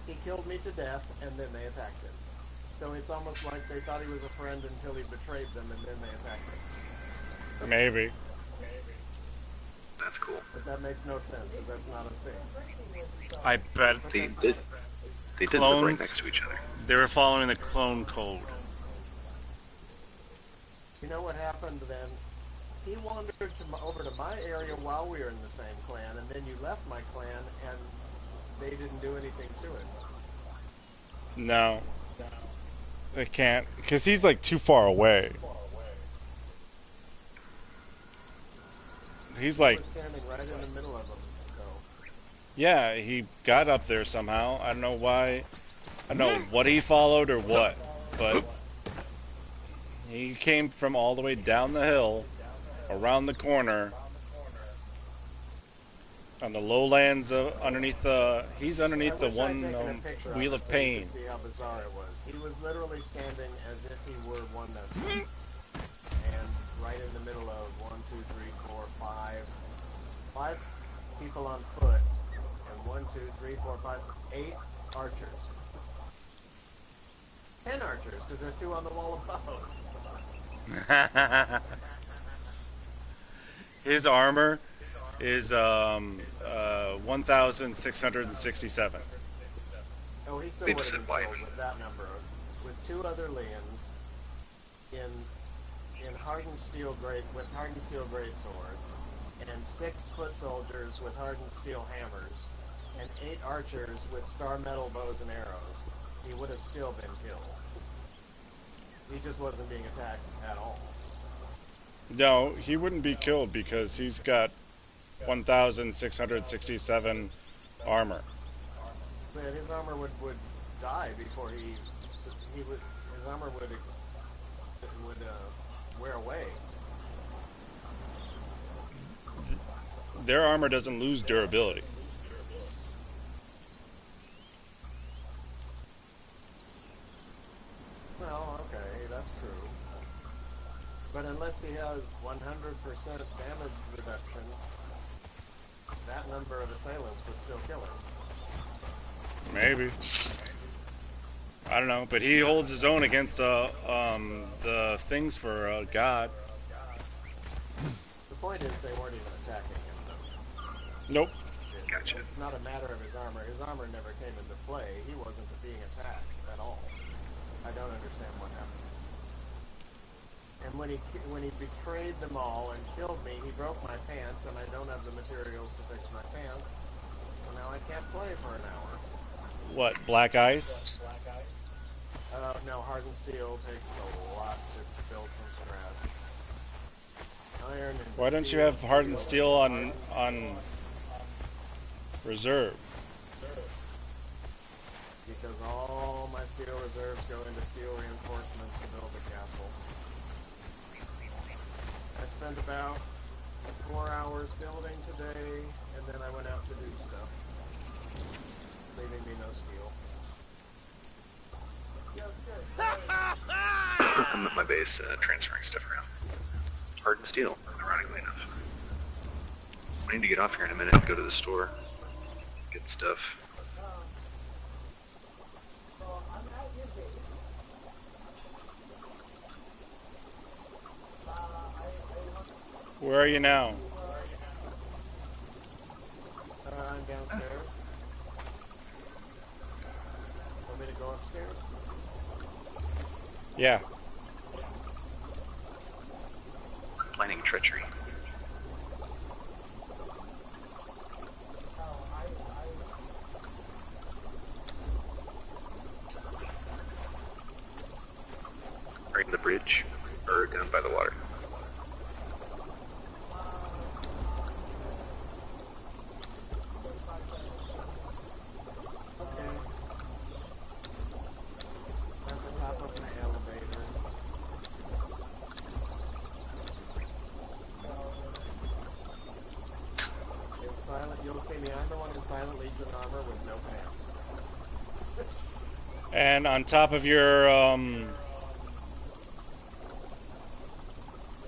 He killed me to death, and then they attacked him. So it's almost like they thought he was a friend until he betrayed them, and then they attacked him. Maybe. That's cool. But that makes no sense, because that's not a thing. I bet They did live right Clones? next to each other. they were following the clone code. You know what happened then? He wandered over to my area while we were in the same clan, and then you left my clan, and they didn't do anything to it. No. They can't, because he's like too far away. He's like, I was standing right in the middle of them, so... yeah, he got up there somehow. I don't know why. I don't know what he followed or what, but he came from all the way down the hill, around the corner, on the lowlands underneath the. He's underneath the one Wheel of Pain. See how bizarre it was. He was literally standing as if he were one of them, and right in the middle of 1, 2, 3, 4, 5 people on foot, and 1, 2, 3, 4, 5, 8 archers. 10 archers, because there's 2 on the wall above. His armor is 1,667. Oh, he still They would just have said been why. killed with that number, with 2 other Liams in hardened steel great great swords, and 6 foot soldiers with hardened steel hammers, and 8 archers with star metal bows and arrows. He would have still been killed. He just wasn't being attacked at all. No, he wouldn't be killed because he's got 1,667 armor. But his armor would die before his armor would wear away. their armor doesn't lose durability. Well, okay, that's true. But unless he has 100% damage reduction, that number of assailants would still kill him. Maybe. I don't know, but he holds his own against the things for God. The point is, they weren't even attacking him, though. Nope. Gotcha. It's not a matter of his armor. His armor never came into play. He wasn't being attacked at all. I don't understand what happened. And when he betrayed them all and killed me, he broke my pants, and I don't have the materials to fix my pants. So now I can't play for an hour. What, black ice? No, hardened steel takes a lot to build from scratch. Iron and Why don't you steel, have hardened steel on reserve? Because all my steel reserves go into steel reinforcements to build the castle. I spent about 4 hours building today, and then I went out to do stuff, leaving me no steel. I'm at my base transferring stuff around. Hardened steel, ironically enough. I need to get off here in a minute and go to the store. Get stuff. Where are you now? I'm downstairs. Want me to go upstairs? Yeah. Planning treachery. Right in the bridge, or down by the water. At the top of the elevator. In silent, you'll see me. I'm the one in Silent Legion armor with no pants. And on top of your,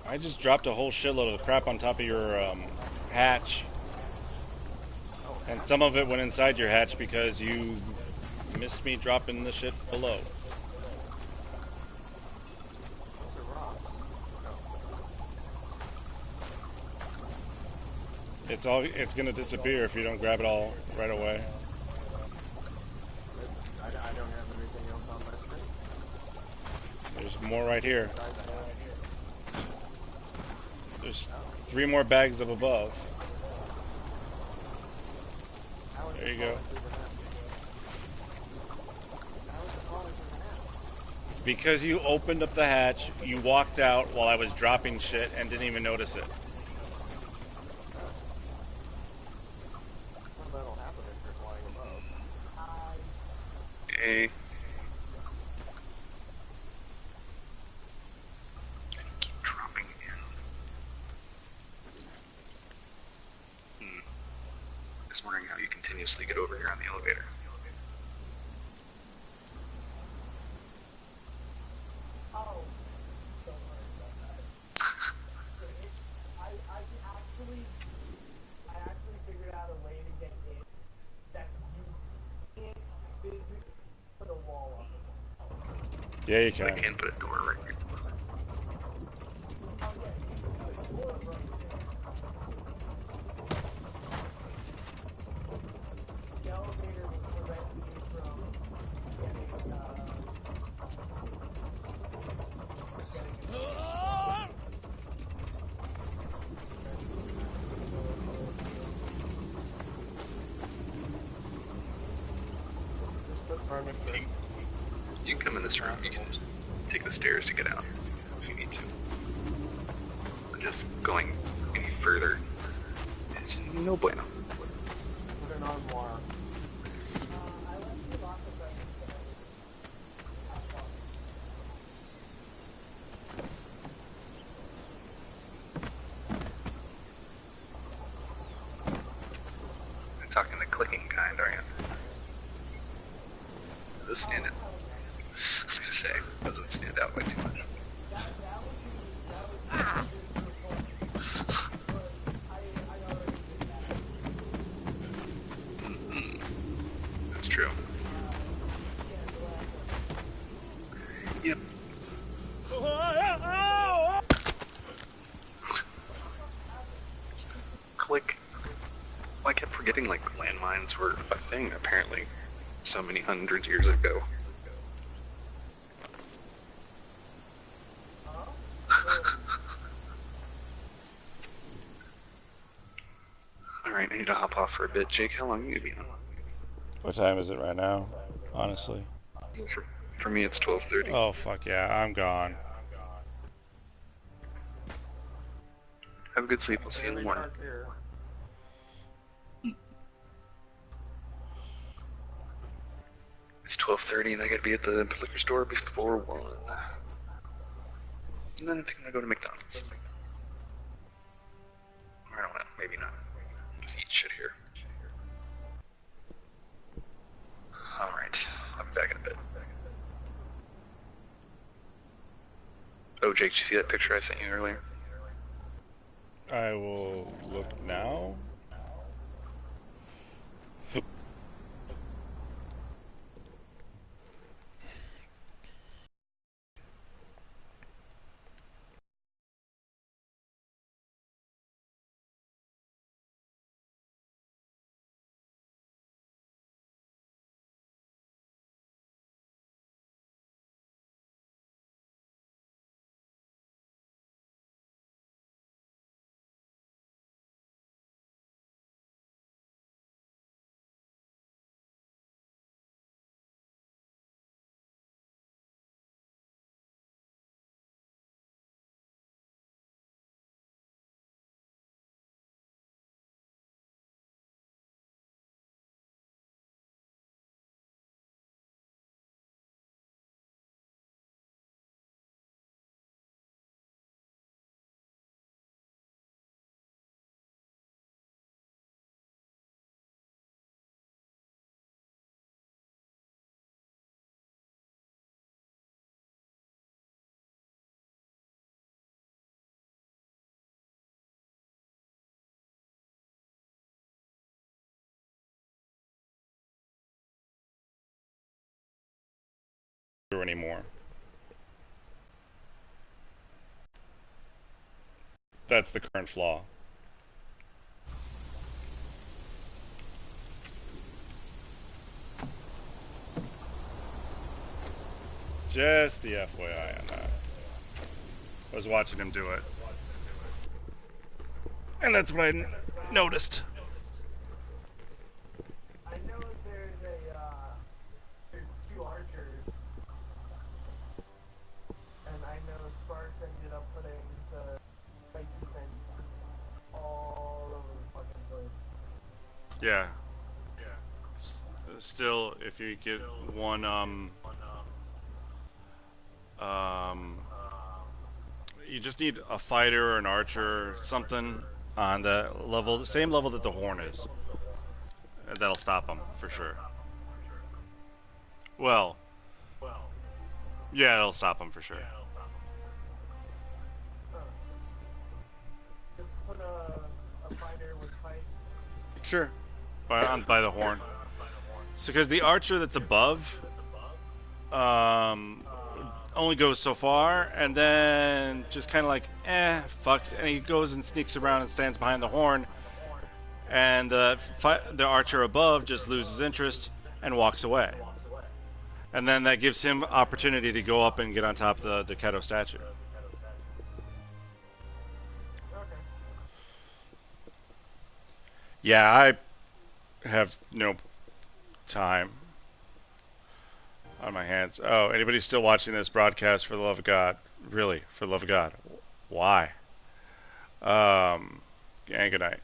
I just dropped a whole shitload of crap on top of your, hatch. And some of it went inside your hatch because you missed me dropping the shit below. Those are rocks. No. It's gonna disappear if you don't grab it all right away. I don't have anything else on my screen. There's more right here. Besides that. There's 3 more bags up above. How is There it you go. falling through the net? How is it falling through the net? Because you opened up the hatch, you walked out while I was dropping shit and didn't even notice it. Well, that'll happen if you're flying above. Hey. Keep dropping in. Just wondering how you continuously get over here on the elevator. Oh, don't worry about that. I actually figured out a way to get in that you can't physically put a wall up. Yeah, you I can. can put a door right here. Oh yeah, you can put a door right there. The elevator was preventing you from getting Just put furniture. You can come in this room, you can just take the stairs to get out if you need to. But just going any further is no bueno. Put an armoire. I left you lots of presents and everything. Have fun. clicking kind, are you? Those stand out. I was gonna say, those would stand out way too much. That's true. Yep. Click. Well, I kept forgetting, like, landmines were a thing, apparently, so many hundred years ago. Alright, I need to hop off for a bit. Jake, how long are you gonna be on? What time is it right now? Honestly. For me, it's 12:30. Oh fuck yeah, I'm gone. Have a good sleep. I'll see you in the morning. It's 12:30 and I gotta be at the liquor store before 1. And then I think I'm gonna go to McDonald's. Or I don't know, maybe not. Just eat shit here. Alright, I'll be back in a bit. Oh, Jake, did you see that picture I sent you earlier? I will look now. Anymore. That's the current flaw. Just the FYI on that. I was watching him do it. And that's what I noticed. I know there's two archers, and I know Sparks ended up putting the spicy fence all over the fucking place. Yeah. Still, if you get one, you just need a fighter or an archer, something on the level, the same level that the horn is. That'll stop them for sure. Well, yeah, it'll stop them for sure. Just put a fighter with fight. Sure, by the horn. So, because the archer that's above, only goes so far, and then just kind of like, fucks, and he goes and sneaks around and stands behind the horn, and the archer above just loses interest and walks away. And then that gives him opportunity to go up and get on top of the Keto statue. Yeah, I have no time on my hands. Oh, anybody still watching this broadcast, for the love of God? Really, for the love of God. Why? And good night.